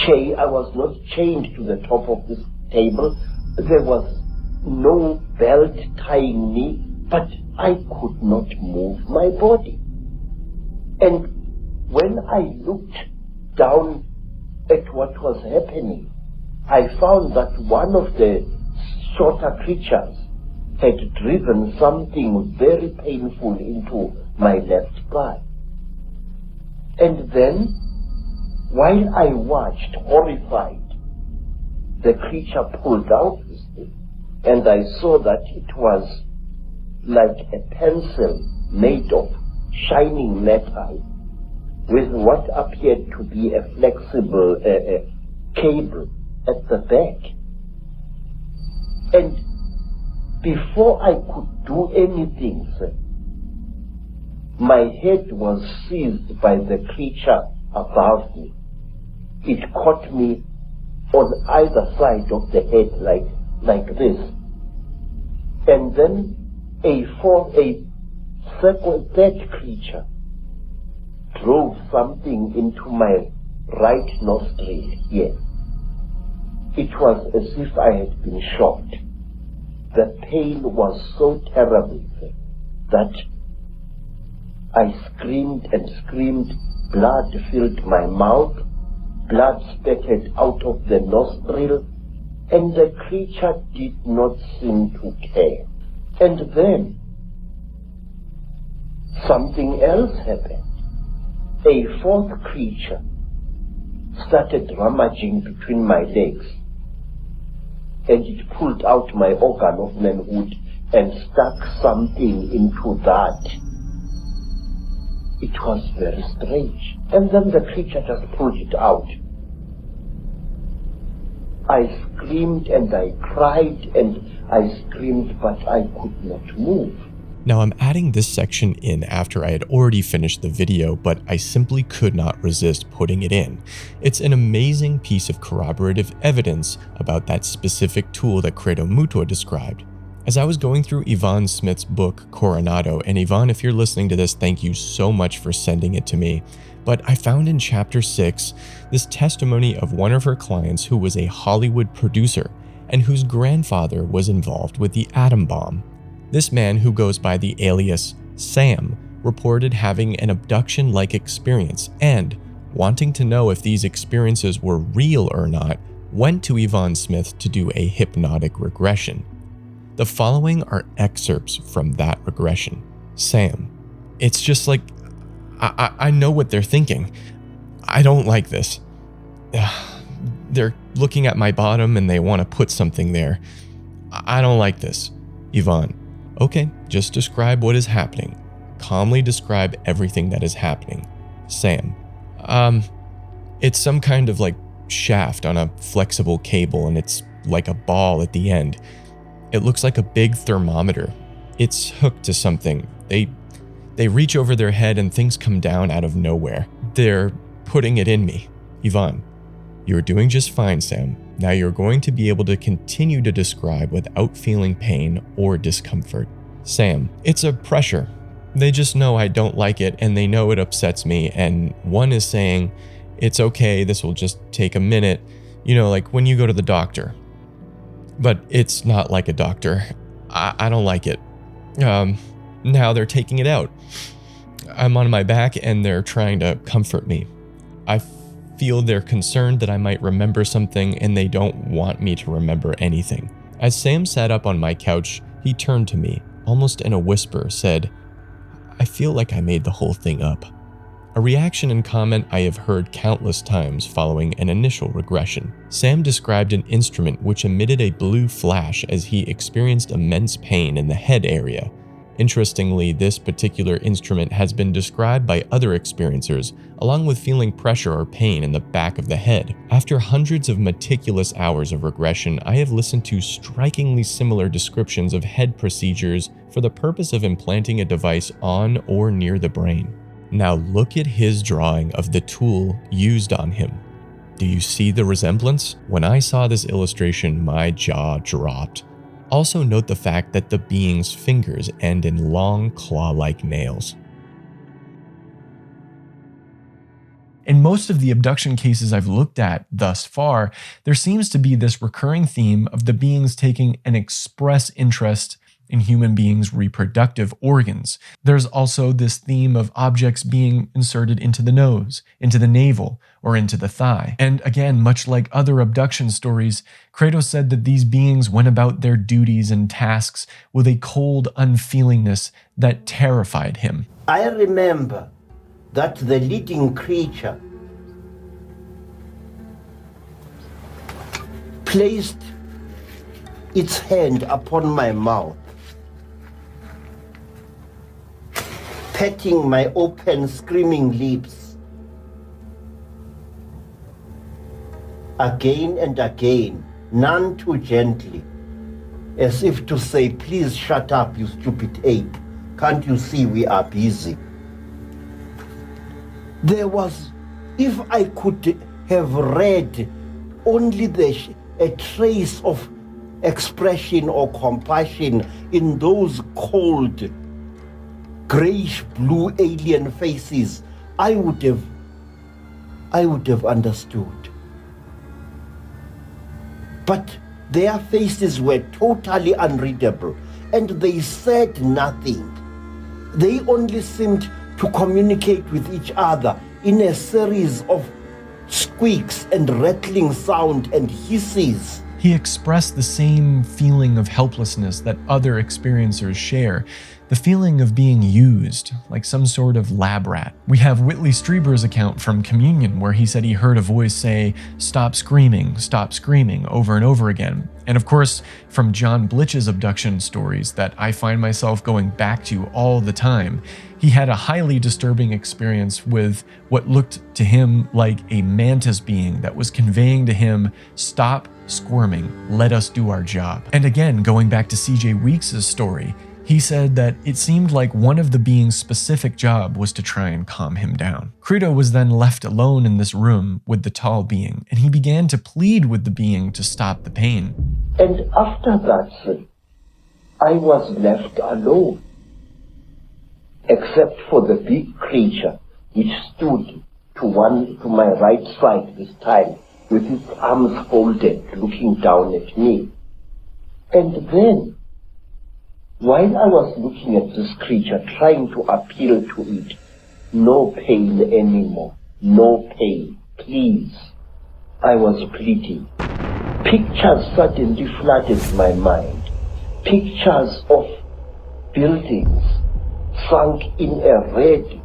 Speaker 1: chain. I was not chained to the top of this table. There was no belt tying me, but I could not move my body. And when I looked down at what was happening, I found that one of the shorter creatures had driven something very painful into my left thigh. And then, while I watched, horrified, the creature pulled out this thing, and I saw that it was like a pencil made of shining metal with what appeared to be a flexible cable at the back. And before I could do anything, sir, my head was seized by the creature above me. It caught me on either side of the head like this. And then third creature drove something into my right nostril here. It was as if I had been shot. The pain was so terrible that I screamed and screamed. Blood filled my mouth. Blood spurted out of the nostril, and the creature did not seem to care. And then something else happened. A fourth creature started rummaging between my legs, and it pulled out my organ of manhood and stuck something into that. It was very strange. And then the creature just pulled it out. I screamed and I cried and I screamed, but I could not move.
Speaker 3: Now I'm adding this section in after I had already finished the video, but I simply could not resist putting it in. It's an amazing piece of corroborative evidence about that specific tool that Credo Mutwa described. As I was going through Yvonne Smith's book, Coronado, and Yvonne, if you're listening to this, thank you so much for sending it to me, but I found in chapter 6 this testimony of one of her clients who was a Hollywood producer and whose grandfather was involved with the atom bomb. This man, who goes by the alias Sam, reported having an abduction-like experience and, wanting to know if these experiences were real or not, went to Yvonne Smith to do a hypnotic regression. The following are excerpts from that regression. Sam, it's just like, I know what they're thinking. I don't like this. They're looking at my bottom and they want to put something there. I don't like this. Yvonne, okay, just describe what is happening. Calmly describe everything that is happening. Sam, it's some kind of like shaft on a flexible cable and it's like a ball at the end. It looks like a big thermometer. It's hooked to something. They reach over their head and things come down out of nowhere. They're putting it in me. Yvonne, you're doing just fine, Sam. Now you're going to be able to continue to describe without feeling pain or discomfort. Sam, it's a pressure. They just know I don't like it and they know it upsets me, and one is saying, it's okay, this will just take a minute. You know, like when you go to the doctor. But it's not like a doctor. I don't like it. Now they're taking it out. I'm on my back and they're trying to comfort me. I feel they're concerned that I might remember something and they don't want me to remember anything. As Sam sat up on my couch, he turned to me, almost in a whisper, said, I feel like I made the whole thing up. A reaction and comment I have heard countless times following an initial regression. Sam described an instrument which emitted a blue flash as he experienced immense pain in the head area. Interestingly, this particular instrument has been described by other experiencers, along with feeling pressure or pain in the back of the head. After hundreds of meticulous hours of regression, I have listened to strikingly similar descriptions of head procedures for the purpose of implanting a device on or near the brain. Now look at his drawing of the tool used on him. Do you see the resemblance? When I saw this illustration, my jaw dropped. Also note the fact that the being's fingers end in long claw-like nails.
Speaker 2: In most of the abduction cases I've looked at thus far, there seems to be this recurring theme of the beings taking an express interest in human beings' reproductive organs. There's also this theme of objects being inserted into the nose, into the navel, or into the thigh. And again, much like other abduction stories, Credo said that these beings went about their duties and tasks with a cold unfeelingness that terrified him.
Speaker 1: I remember that the leading creature placed its hand upon my mouth, petting my open, screaming lips. Again and again, none too gently, as if to say, please shut up, you stupid ape. Can't you see we are busy? There was, if I could have read only a trace of expression or compassion in those cold, grayish-blue alien faces, I would have understood. But their faces were totally unreadable, and they said nothing. They only seemed to communicate with each other in a series of squeaks and rattling sound and hisses.
Speaker 2: He expressed the same feeling of helplessness that other experiencers share, the feeling of being used, like some sort of lab rat. We have Whitley Strieber's account from Communion, where he said he heard a voice say, stop screaming, over and over again. And of course, from John Blitch's abduction stories that I find myself going back to all the time, he had a highly disturbing experience with what looked to him like a mantis being that was conveying to him, stop squirming, let us do our job. And again, going back to CJ Weeks' story, He said that it seemed like one of the being's specific job was to try and calm him down. Credo was then left alone in this room with the tall being, and he began to plead with the being to stop the pain.
Speaker 1: And after that, I was left alone, except for the big creature which stood to my right side this time, with its arms folded, looking down at me. And then, while I was looking at this creature, trying to appeal to it, no pain anymore, no pain, please, I was pleading. Pictures suddenly flooded my mind. Pictures of buildings sunk in a red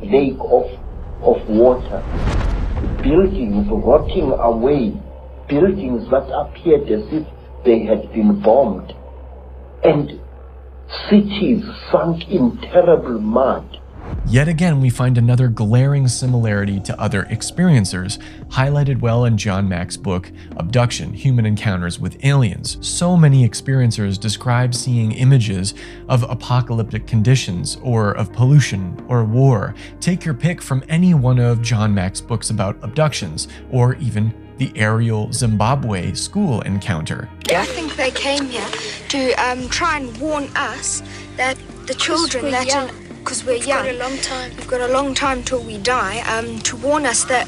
Speaker 1: lake of water. Buildings rotting away. Buildings that appeared as if they had been bombed. And cities sunk in terrible mud.
Speaker 2: Yet again, we find another glaring similarity to other experiencers, highlighted well in John Mack's book, Abduction, Human Encounters with Aliens. So many experiencers describe seeing images of apocalyptic conditions, or of pollution, or war. Take your pick from any one of John Mack's books about abductions, or even the aerial Zimbabwe school encounter.
Speaker 9: I think they came here to try and warn us that the children because we're young. We've got a long time till we die. To warn us that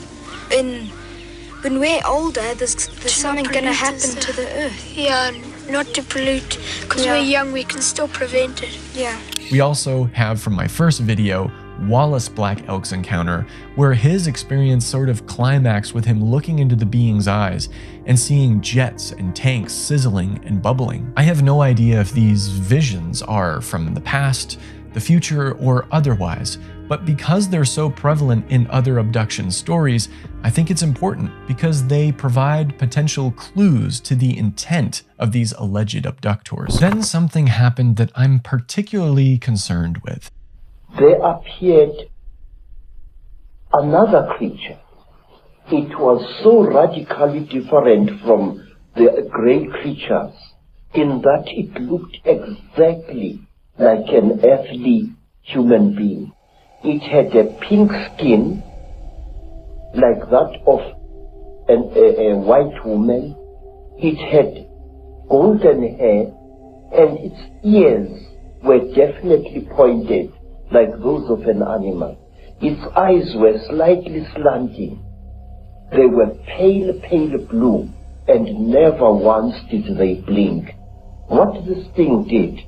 Speaker 9: when we're older, there's something going to happen to the earth.
Speaker 10: Yeah, not to pollute. Because we're young, we can still prevent it.
Speaker 9: Yeah.
Speaker 2: We also have from my first video, Wallace Black Elk's encounter, where his experience sort of climaxed with him looking into the being's eyes and seeing jets and tanks sizzling and bubbling. I have no idea if these visions are from the past, the future, or otherwise, but because they're so prevalent in other abduction stories, I think it's important because they provide potential clues to the intent of these alleged abductors. Then something happened that I'm particularly concerned with.
Speaker 1: There appeared another creature. It was so radically different from the grey creatures in that it looked exactly like an earthly human being. It had a pink skin, like that of a white woman. It had golden hair, and its ears were definitely pointed, like those of an animal. Its eyes were slightly slanting. They were pale blue, and never once did they blink. What this thing did,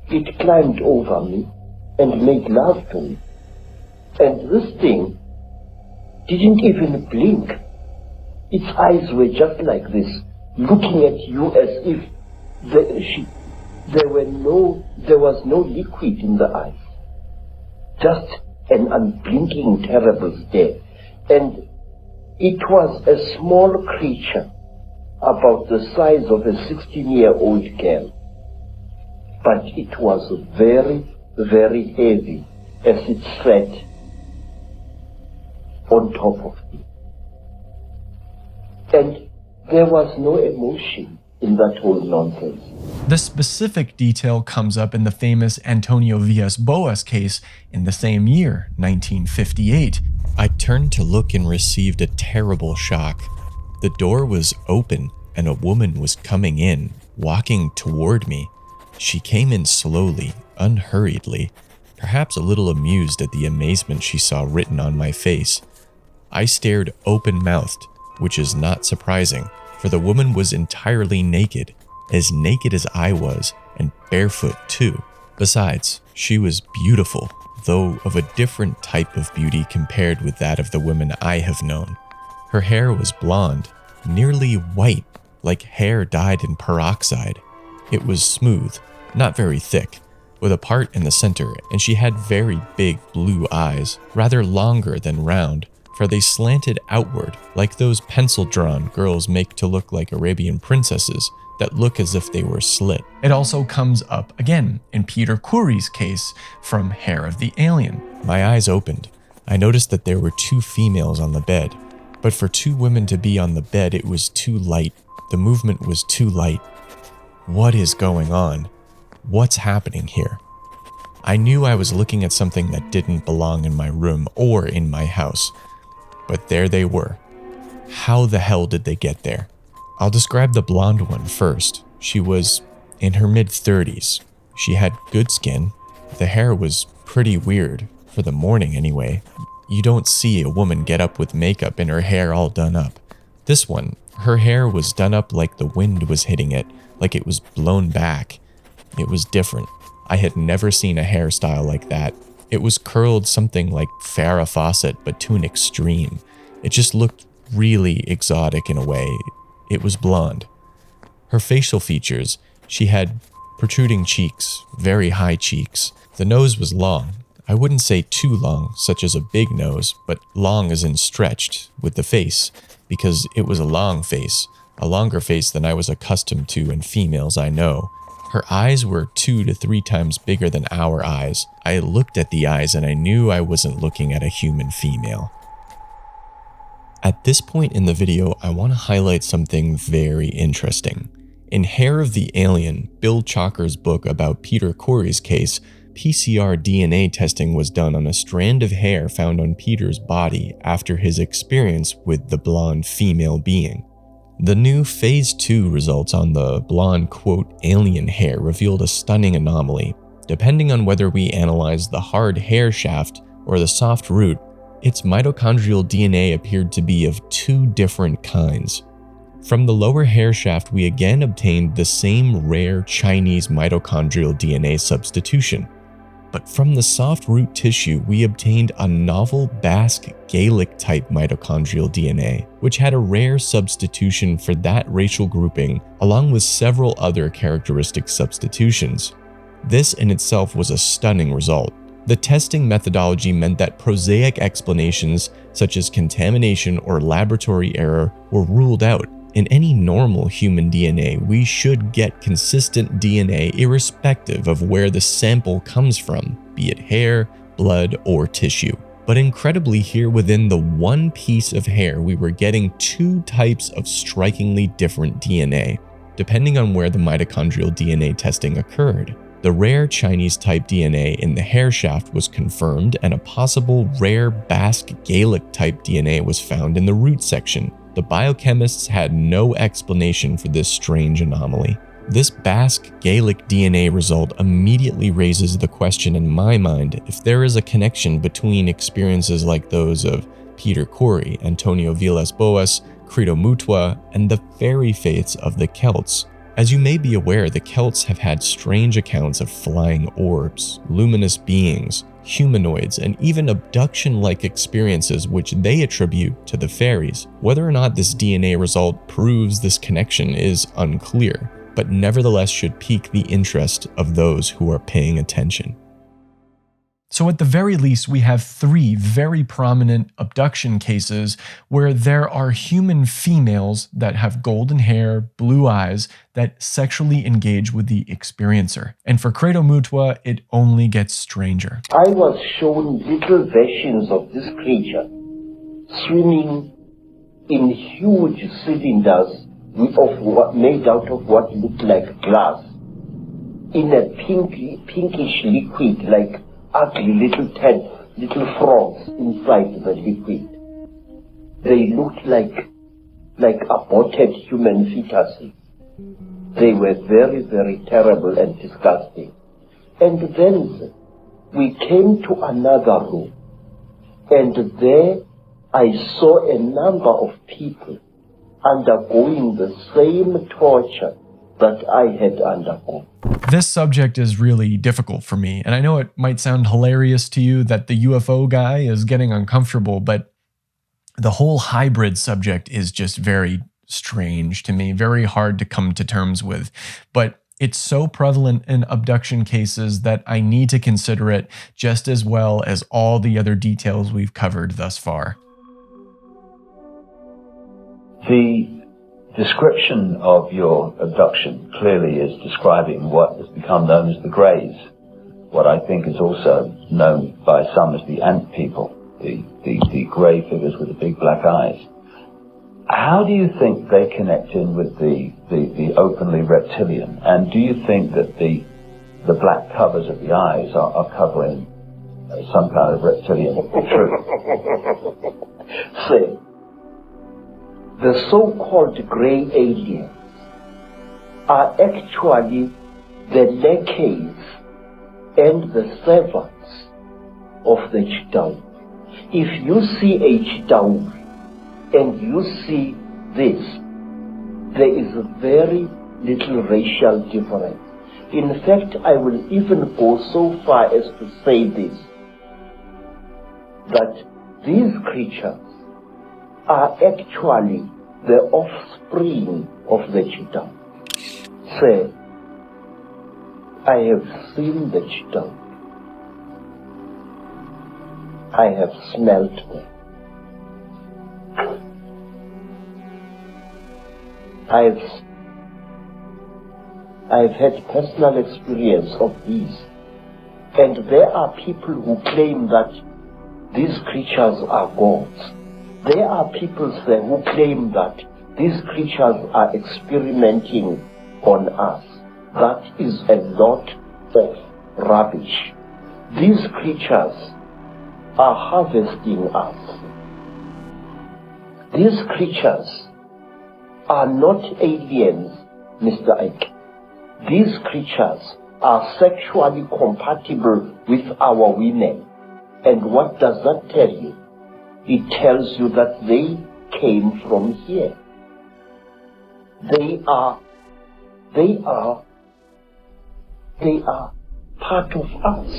Speaker 1: it climbed over me and made love to me. And this thing didn't even blink. Its eyes were just like this, looking at you as if there was no liquid in the eyes. Just an unblinking, terrible stare. And it was a small creature, about the size of a 16-year-old girl. But it was very, very heavy as it sat on top of me. And there was no emotion in that whole nonsense.
Speaker 2: The specific detail comes up in the famous Antonio Villas-Boas case in the same year, 1958.
Speaker 3: I turned to look and received a terrible shock. The door was open and a woman was coming in, walking toward me. She came in slowly, unhurriedly, perhaps a little amused at the amazement she saw written on my face. I stared open-mouthed, which is not surprising, for the woman was entirely naked as I was, and barefoot too. Besides, she was beautiful, though of a different type of beauty compared with that of the women I have known. Her hair was blonde, nearly white, like hair dyed in peroxide. It was smooth, not very thick, with a part in the center, and she had very big blue eyes, rather longer than round, for they slanted outward like those pencil-drawn girls make to look like Arabian princesses that look as if they were slit.
Speaker 2: It also comes up again in Peter Curry's case from Hair of the Alien.
Speaker 3: My eyes opened. I noticed that there were 2 females on the bed, but for 2 women to be on the bed, it was too light. The movement was too light. What is going on? What's happening here? I knew I was looking at something that didn't belong in my room or in my house, but there they were. How the hell did they get there? I'll describe the blonde one first. She was in her mid-30s. She had good skin. The hair was pretty weird, for the morning anyway. You don't see a woman get up with makeup and her hair all done up. This one, her hair was done up like the wind was hitting it, like it was blown back. It was different. I had never seen a hairstyle like that. It was curled something like Farrah Fawcett, but to an extreme. It just looked really exotic in a way. It was blonde. Her facial features, she had protruding cheeks, very high cheeks. The nose was long. I wouldn't say too long, such as a big nose, but long as in stretched, with the face, because it was a long face, a longer face than I was accustomed to in females I know. Her eyes were 2 to 3 times bigger than our eyes. I looked at the eyes and I knew I wasn't looking at a human female. At this point in the video, I want to highlight something very interesting. In Hair of the Alien, Bill Chalker's book about Peter Corey's case, PCR DNA testing was done on a strand of hair found on Peter's body after his experience with the blonde female being. The new Phase 2 results on the blonde, quote, alien hair revealed a stunning anomaly. Depending on whether we analyze the hard hair shaft or the soft root, its mitochondrial DNA appeared to be of 2 different kinds. From the lower hair shaft, we again obtained the same rare Chinese mitochondrial DNA substitution. But from the soft root tissue, we obtained a novel Basque Gaelic type mitochondrial DNA, which had a rare substitution for that racial grouping, along with several other characteristic substitutions. This in itself was a stunning result. The testing methodology meant that prosaic explanations such as contamination or laboratory error were ruled out. In any normal human DNA, we should get consistent DNA irrespective of where the sample comes from, be it hair, blood, or tissue. But incredibly here within the one piece of hair, we were getting 2 types of strikingly different DNA, depending on where the mitochondrial DNA testing occurred. The rare Chinese type DNA in the hair shaft was confirmed, and a possible rare Basque Gaelic type DNA was found in the root section. The biochemists had no explanation for this strange anomaly. This Basque Gaelic DNA result immediately raises the question in my mind if there is a connection between experiences like those of Peter Corey, Antonio Villas-Boas, Credo Mutwa, and the fairy faiths of the Celts. As you may be aware, the Celts have had strange accounts of flying orbs, luminous beings, humanoids, and even abduction-like experiences which they attribute to the fairies. Whether or not this DNA result proves this connection is unclear, but nevertheless should pique the interest of those who are paying attention.
Speaker 2: So at the very least, we have 3 very prominent abduction cases where there are human females that have golden hair, blue eyes, that sexually engage with the experiencer. And for Credo Mutwa, it only gets stranger.
Speaker 1: I was shown little versions of this creature swimming in huge cylinders made out of what looked like glass, in a pinkish liquid, like ugly little frogs inside the liquid. They looked like aborted human fetuses. They were very, very terrible and disgusting. And then we came to another room, and there I saw a number of people undergoing the same torture that I had undergone.
Speaker 2: This subject is really difficult for me, and I know it might sound hilarious to you that the UFO guy is getting uncomfortable, but the whole hybrid subject is just very strange to me, very hard to come to terms with. But it's so prevalent in abduction cases that I need to consider it just as well as all the other details we've covered thus far.
Speaker 11: The description of your abduction clearly is describing what has become known as the Greys, what I think is also known by some as the Ant People, the grey figures with the big black eyes. How do you think they connect in with the openly reptilian? And do you think that the black covers of the eyes are covering some kind of reptilian truth?
Speaker 1: See, the so-called grey aliens are actually the lackeys and the servants of the Chitauri. If you see a Chitauri and you see this, there is very little racial difference. In fact, I will even go so far as to say this, that these creatures are actually the offspring of the cheetah. Say, I have seen the cheetah. I have smelt them. I've had personal experience of these. And there are people who claim that these creatures are gods. There are people there who claim that these creatures are experimenting on us. That is a lot of rubbish. These creatures are harvesting us. These creatures are not aliens, Mr. Ike. These creatures are sexually compatible with our women. And what does that tell you? It tells you that they came from here. They are part of us.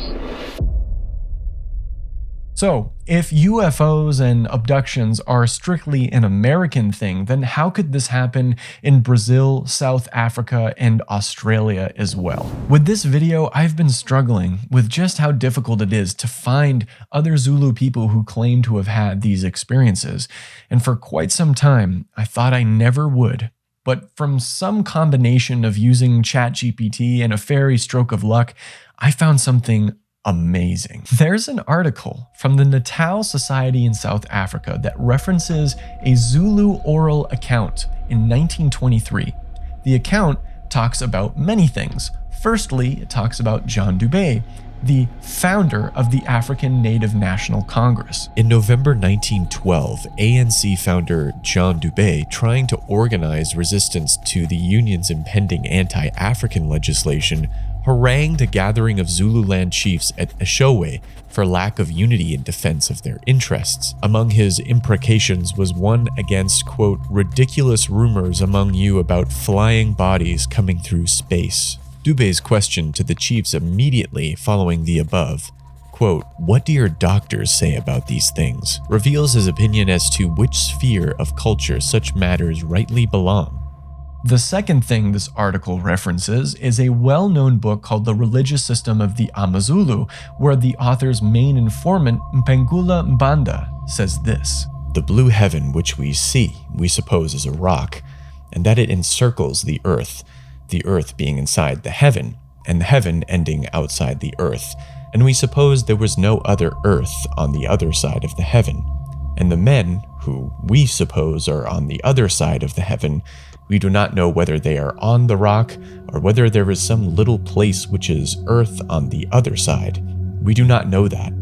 Speaker 2: So, if UFOs and abductions are strictly an American thing, then how could this happen in Brazil, South Africa, and Australia as well? With this video, I've been struggling with just how difficult it is to find other Zulu people who claim to have had these experiences. And for quite some time, I thought I never would. But from some combination of using ChatGPT and a fairy stroke of luck, I found something amazing. There's an article from the Natal Society in South Africa that references a Zulu oral account in 1923. The account talks about many things. Firstly, it talks about John Dubé, the founder of the African Native National Congress.
Speaker 3: In November 1912, ANC founder John Dubé, trying to organize resistance to the Union's impending anti-African legislation, harangued a gathering of Zululand chiefs at Eshowe for lack of unity in defense of their interests. Among his imprecations was one against, quote, ridiculous rumors among you about flying bodies coming through space. Dubé's question to the chiefs immediately following the above, quote, what do your doctors say about these things, reveals his opinion as to which sphere of culture such matters rightly belong.
Speaker 2: The second thing this article references is a well-known book called The Religious System of the Amazulu, where the author's main informant, Mpengula Mbanda, says this.
Speaker 3: The blue heaven which we see, we suppose is a rock, and that it encircles the earth being inside the heaven, and the heaven ending outside the earth, and we suppose there was no other earth on the other side of the heaven. And the men, who we suppose are on the other side of the heaven, we do not know whether they are on the rock or whether there is some little place which is earth on the other side. We do not know that.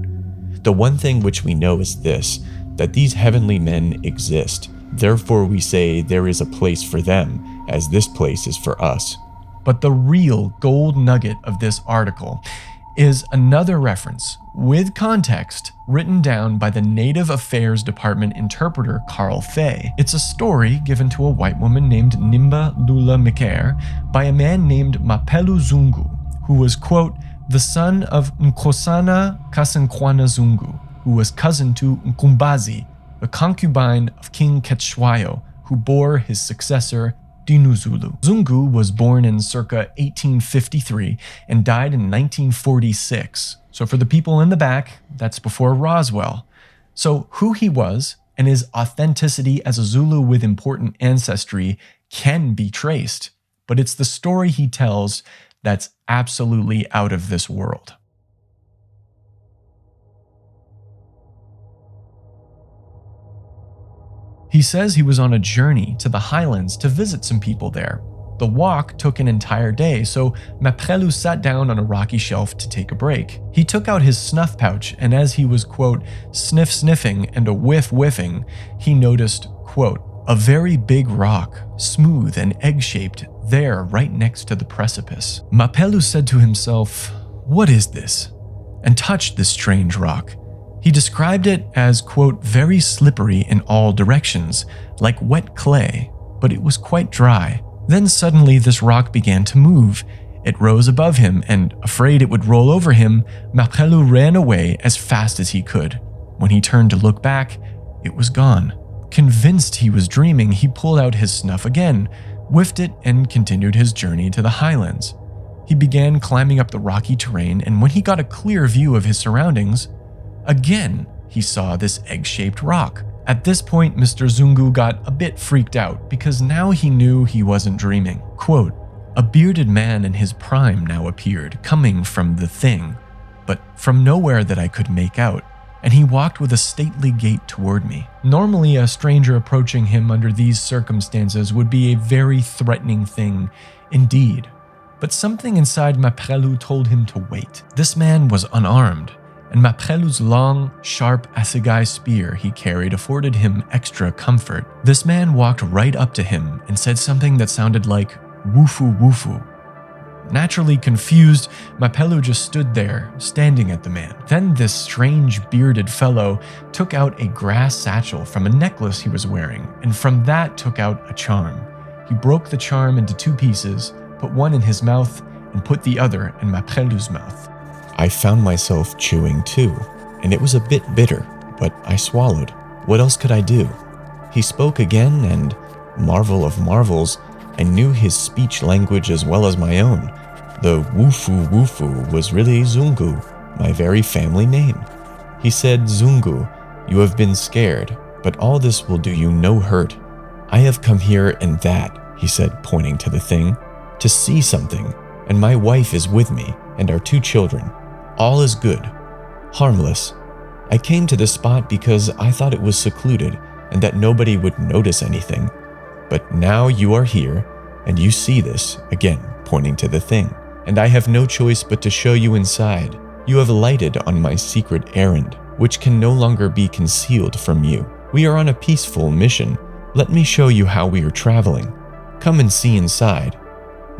Speaker 3: The one thing which we know is this, that these heavenly men exist. Therefore we say there is a place for them, as this place is for us.
Speaker 2: But the real gold nugget of this article is another reference, with context, written down by the Native Affairs Department interpreter Carl Fay. It's a story given to a white woman named Nimba Lula Miker by a man named Mapelu Zungu, who was, quote, the son of Nkosana Kasankwana Zungu, who was cousin to Nkumbazi, the concubine of King Ketshwayo, who bore his successor Dinuzulu. Zungu was born in circa 1853 and died in 1946. So for the people in the back, that's before Roswell. So who he was and his authenticity as a Zulu with important ancestry can be traced, but it's the story he tells that's absolutely out of this world. He says he was on a journey to the highlands to visit some people there. The walk took an entire day, so Maprelu sat down on a rocky shelf to take a break. He took out his snuff pouch, and as he was, quote, sniffing and a whiffing, he noticed, quote, a very big rock, smooth and egg-shaped, there right next to the precipice. Mapelu said to himself, "What is this?" and touched this strange rock. He described it as, quote, very slippery in all directions, like wet clay, but it was quite dry. Then suddenly this rock began to move. It rose above him, and afraid it would roll over him, Mapelu ran away as fast as he could. When he turned to look back, it was gone. Convinced he was dreaming, he pulled out his snuff again, whiffed it, and continued his journey to the highlands. He began climbing up the rocky terrain, and when he got a clear view of his surroundings, again he saw this egg-shaped rock. At this point, Mr. Zungu got a bit freaked out because now he knew he wasn't dreaming. Quote, a bearded man in his prime now appeared, coming from the thing, but from nowhere that I could make out, and he walked with a stately gait toward me. Normally, a stranger approaching him under these circumstances would be a very threatening thing indeed, but something inside Maprelu told him to wait. This man was unarmed, and Maprelu's long, sharp assegai spear he carried afforded him extra comfort. This man walked right up to him and said something that sounded like "woofu woofu." Naturally confused, Mapelu just stood there, standing at the man. Then this strange bearded fellow took out a grass satchel from a necklace he was wearing, and from that took out a charm. He broke the charm into two pieces, put one in his mouth, and put the other in Maprelu's mouth.
Speaker 3: I found myself chewing too, and it was a bit bitter, but I swallowed. What else could I do? He spoke again, and, marvel of marvels, I knew his speech language as well as my own. The Wufu Wufu was really Zungu, my very family name. He said, "Zungu, you have been scared, but all this will do you no hurt. I have come here and that," he said, pointing to the thing, "to see something, and my wife is with me, and our two children. All is good, harmless. I came to this spot because I thought it was secluded and that nobody would notice anything. But now you are here, and you see this," again pointing to the thing, "and I have no choice but to show you inside. You have lighted on my secret errand, which can no longer be concealed from you. We are on a peaceful mission. Let me show you how we are traveling. Come and see inside."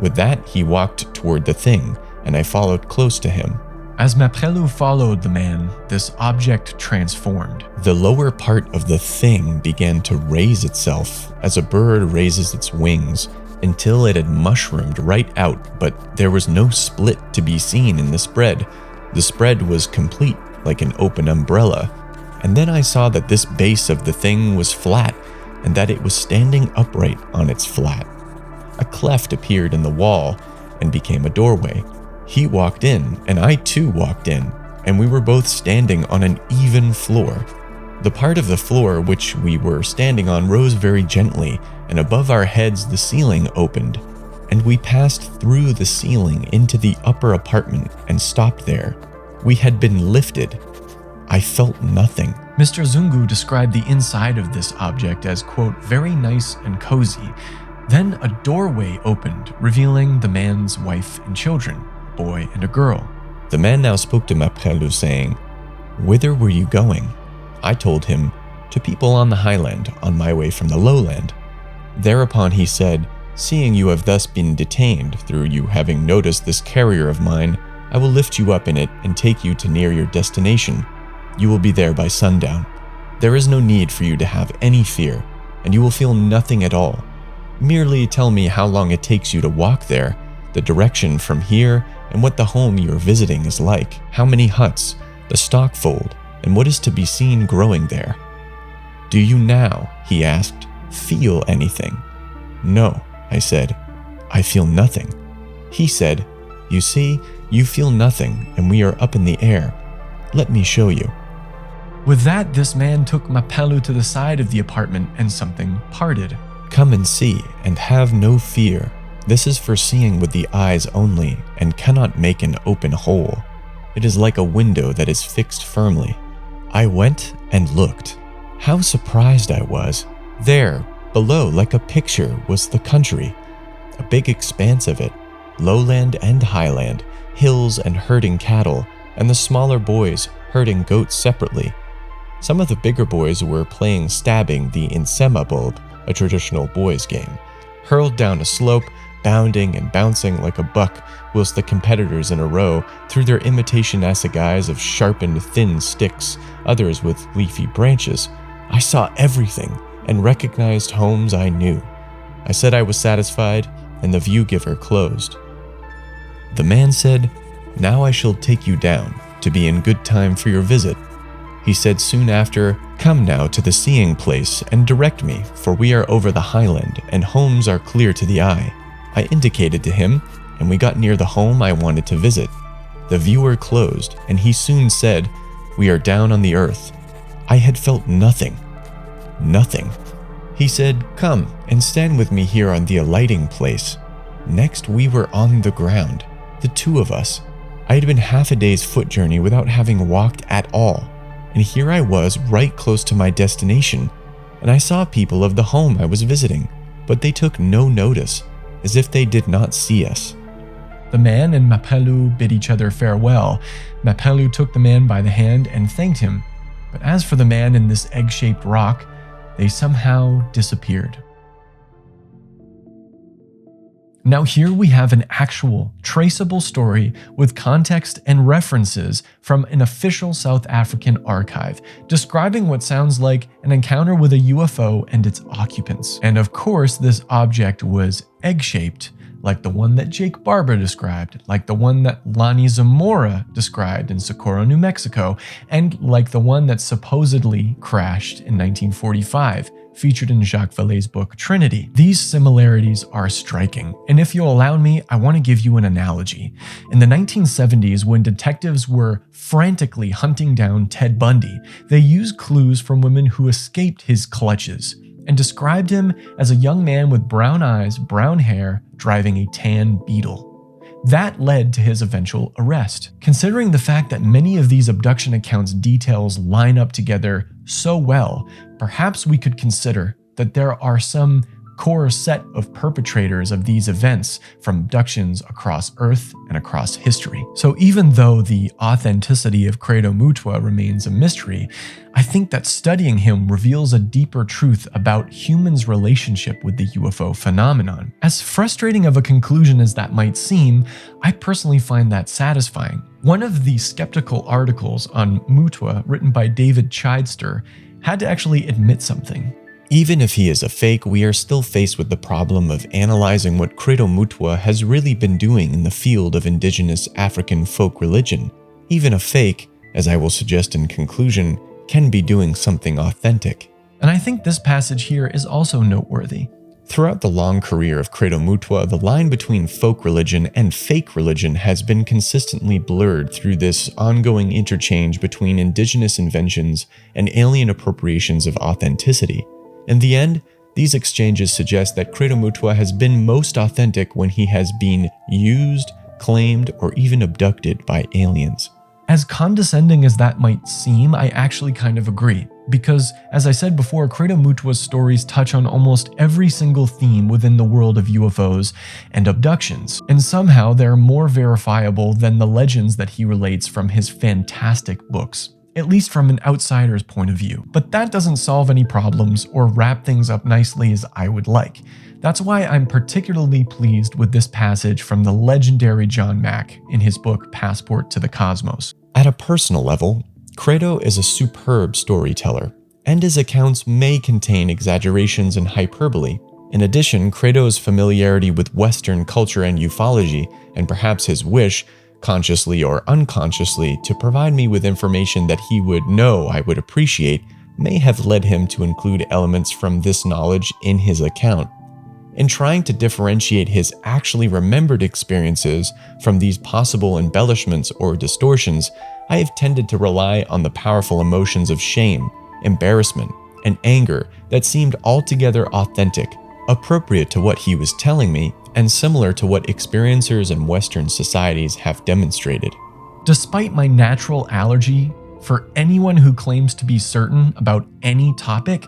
Speaker 3: With that, he walked toward the thing, and I followed close to him.
Speaker 2: As Maprelu followed the man, this object transformed.
Speaker 3: The lower part of the thing began to raise itself as a bird raises its wings until it had mushroomed right out, but there was no split to be seen in the spread. The spread was complete, like an open umbrella. And then I saw that this base of the thing was flat and that it was standing upright on its flat. A cleft appeared in the wall and became a doorway. He walked in, and I too walked in, and we were both standing on an even floor. The part of the floor which we were standing on rose very gently, and above our heads the ceiling opened, and we passed through the ceiling into the upper apartment and stopped there. We had been lifted. I felt nothing.
Speaker 2: Mr. Zungu described the inside of this object as, quote, very nice and cozy. Then a doorway opened, revealing the man's wife and children, a boy and a girl.
Speaker 3: The man now spoke to Maprelu, saying, "Whither were you going?" I told him, "To people on the highland, on my way from the lowland." Thereupon he said, "Seeing you have thus been detained through you having noticed this carrier of mine, I will lift you up in it and take you to near your destination. You will be there by sundown. There is no need for you to have any fear, and you will feel nothing at all. Merely tell me how long it takes you to walk there, the direction from here, and what the home you are visiting is like, how many huts, the stock fold, and what is to be seen growing there." "Do you now," he asked, "feel anything?" "No," I said, "I feel nothing." He said, "You see, you feel nothing, and we are up in the air. Let me show you."
Speaker 2: With that, this man took Mapelu to the side of the apartment and something parted.
Speaker 3: "Come and see, and have no fear. This is for seeing with the eyes only, and cannot make an open hole. It is like a window that is fixed firmly." I went and looked. How surprised I was! There, below, like a picture, was the country. A big expanse of it, lowland and highland, hills and herding cattle, and the smaller boys herding goats separately. Some of the bigger boys were playing stabbing the insema bulb, a traditional boys' game, hurled down a slope, bounding and bouncing like a buck, whilst the competitors in a row threw their imitation assegais of sharpened thin sticks, others with leafy branches. I saw everything and recognized homes I knew. I said I was satisfied, and the view giver closed. The man said, "Now I shall take you down, to be in good time for your visit." He said soon after, "Come now to the seeing place and direct me, for we are over the highland, and homes are clear to the eye." I indicated to him, and we got near the home I wanted to visit. The viewer closed, and he soon said, "We are down on the earth." I had felt nothing. Nothing. He said, "Come and stand with me here on the alighting place." Next, we were on the ground, the two of us. I had been half a day's foot journey without having walked at all, and here I was right close to my destination, and I saw people of the home I was visiting, but they took no notice, as if they did not see us.
Speaker 2: The man and Mapelu bid each other farewell. Mapelu took the man by the hand and thanked him, but as for the man in this egg-shaped rock, they somehow disappeared. Now here we have an actual, traceable story with context and references from an official South African archive, describing what sounds like an encounter with a UFO and its occupants. And of course, this object was egg-shaped, like the one that Jake Barber described, like the one that Lonnie Zamora described in Socorro, New Mexico, and like the one that supposedly crashed in 1945, featured in Jacques Vallée's book Trinity. These similarities are striking, and if you'll allow me, I want to give you an analogy. In the 1970s, when detectives were frantically hunting down Ted Bundy, they used clues from women who escaped his clutches, and described him as a young man with brown eyes, brown hair, driving a tan Beetle. That led to his eventual arrest. Considering the fact that many of these abduction accounts' details line up together so well, perhaps we could consider that there are some core set of perpetrators of these events from abductions across Earth and across history. So even though the authenticity of Credo Mutwa remains a mystery, I think that studying him reveals a deeper truth about humans' relationship with the UFO phenomenon. As frustrating of a conclusion as that might seem, I personally find that satisfying. One of the skeptical articles on Mutwa, written by David Chidester, had to actually admit something.
Speaker 3: Even if he is a fake, we are still faced with the problem of analyzing what Credo Mutwa has really been doing in the field of indigenous African folk religion. Even a fake, as I will suggest in conclusion, can be doing something authentic.
Speaker 2: And I think this passage here is also noteworthy.
Speaker 3: Throughout the long career of Credo Mutwa, the line between folk religion and fake religion has been consistently blurred through this ongoing interchange between indigenous inventions and alien appropriations of authenticity. In the end, these exchanges suggest that Credo Mutwa has been most authentic when he has been used, claimed, or even abducted by aliens.
Speaker 2: As condescending as that might seem, I actually kind of agree. Because, as I said before, Credo Mutwa's stories touch on almost every single theme within the world of UFOs and abductions, and somehow they're more verifiable than the legends that he relates from his fantastic books, at least from an outsider's point of view. But that doesn't solve any problems or wrap things up nicely as I would like. That's why I'm particularly pleased with this passage from the legendary John Mack in his book Passport to the Cosmos.
Speaker 3: At a personal level, Credo is a superb storyteller, and his accounts may contain exaggerations and hyperbole. In addition, Credo's familiarity with Western culture and ufology, and perhaps his wish, consciously or unconsciously, to provide me with information that he would know I would appreciate, may have led him to include elements from this knowledge in his account. In trying to differentiate his actually remembered experiences from these possible embellishments or distortions, I have tended to rely on the powerful emotions of shame, embarrassment, and anger that seemed altogether authentic, appropriate to what he was telling me, and similar to what experiencers in Western societies have demonstrated.
Speaker 2: Despite my natural allergy for anyone who claims to be certain about any topic,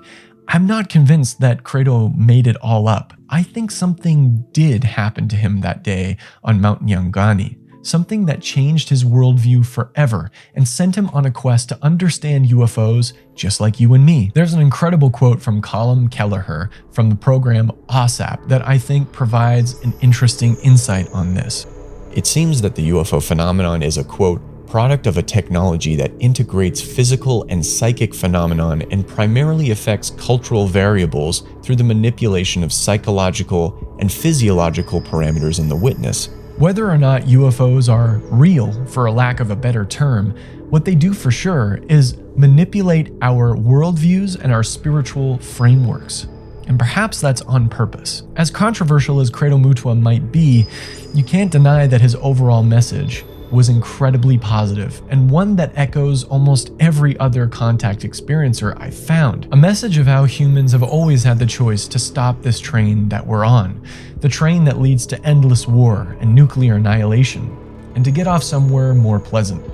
Speaker 2: I'm not convinced that Credo made it all up. I think something did happen to him that day on Mount Nyangani, something that changed his worldview forever and sent him on a quest to understand UFOs just like you and me. There's an incredible quote from Colm Kelleher from the program OSAP that I think provides an interesting insight on this.
Speaker 3: It seems that the UFO phenomenon is a, quote, product of a technology that integrates physical and psychic phenomenon and primarily affects cultural variables through the manipulation of psychological and physiological parameters in the witness.
Speaker 2: Whether or not UFOs are real, for a lack of a better term, what they do for sure is manipulate our worldviews and our spiritual frameworks. And perhaps that's on purpose. As controversial as Credo Mutwa might be, you can't deny that his overall message was incredibly positive, and one that echoes almost every other contact experiencer I've found. A message of how humans have always had the choice to stop this train that we're on, the train that leads to endless war and nuclear annihilation, and to get off somewhere more pleasant.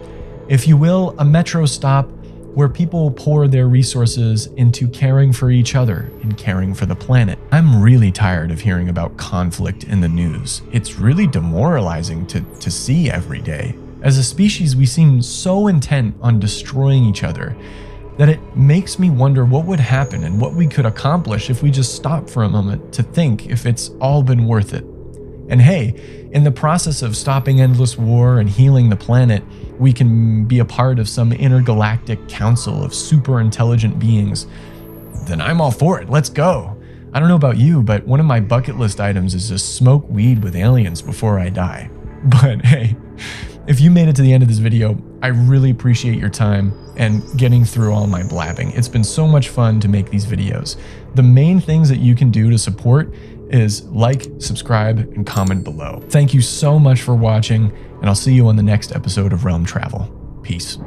Speaker 2: If you will, a metro stop where people pour their resources into caring for each other and caring for the planet. I'm really tired of hearing about conflict in the news. It's really demoralizing to see every day. As a species, we seem so intent on destroying each other that it makes me wonder what would happen and what we could accomplish if we just stopped for a moment to think if it's all been worth it. And hey, in the process of stopping endless war and healing the planet, we can be a part of some intergalactic council of super intelligent beings. Then I'm all for it. Let's go. I don't know about you, but one of my bucket list items is to smoke weed with aliens before I die. But hey, if you made it to the end of this video, I really appreciate your time and getting through all my blabbing. It's been so much fun to make these videos. The main things that you can do to support is like, subscribe, and comment below. Thank you so much for watching, and I'll see you on the next episode of Realm Travel. Peace.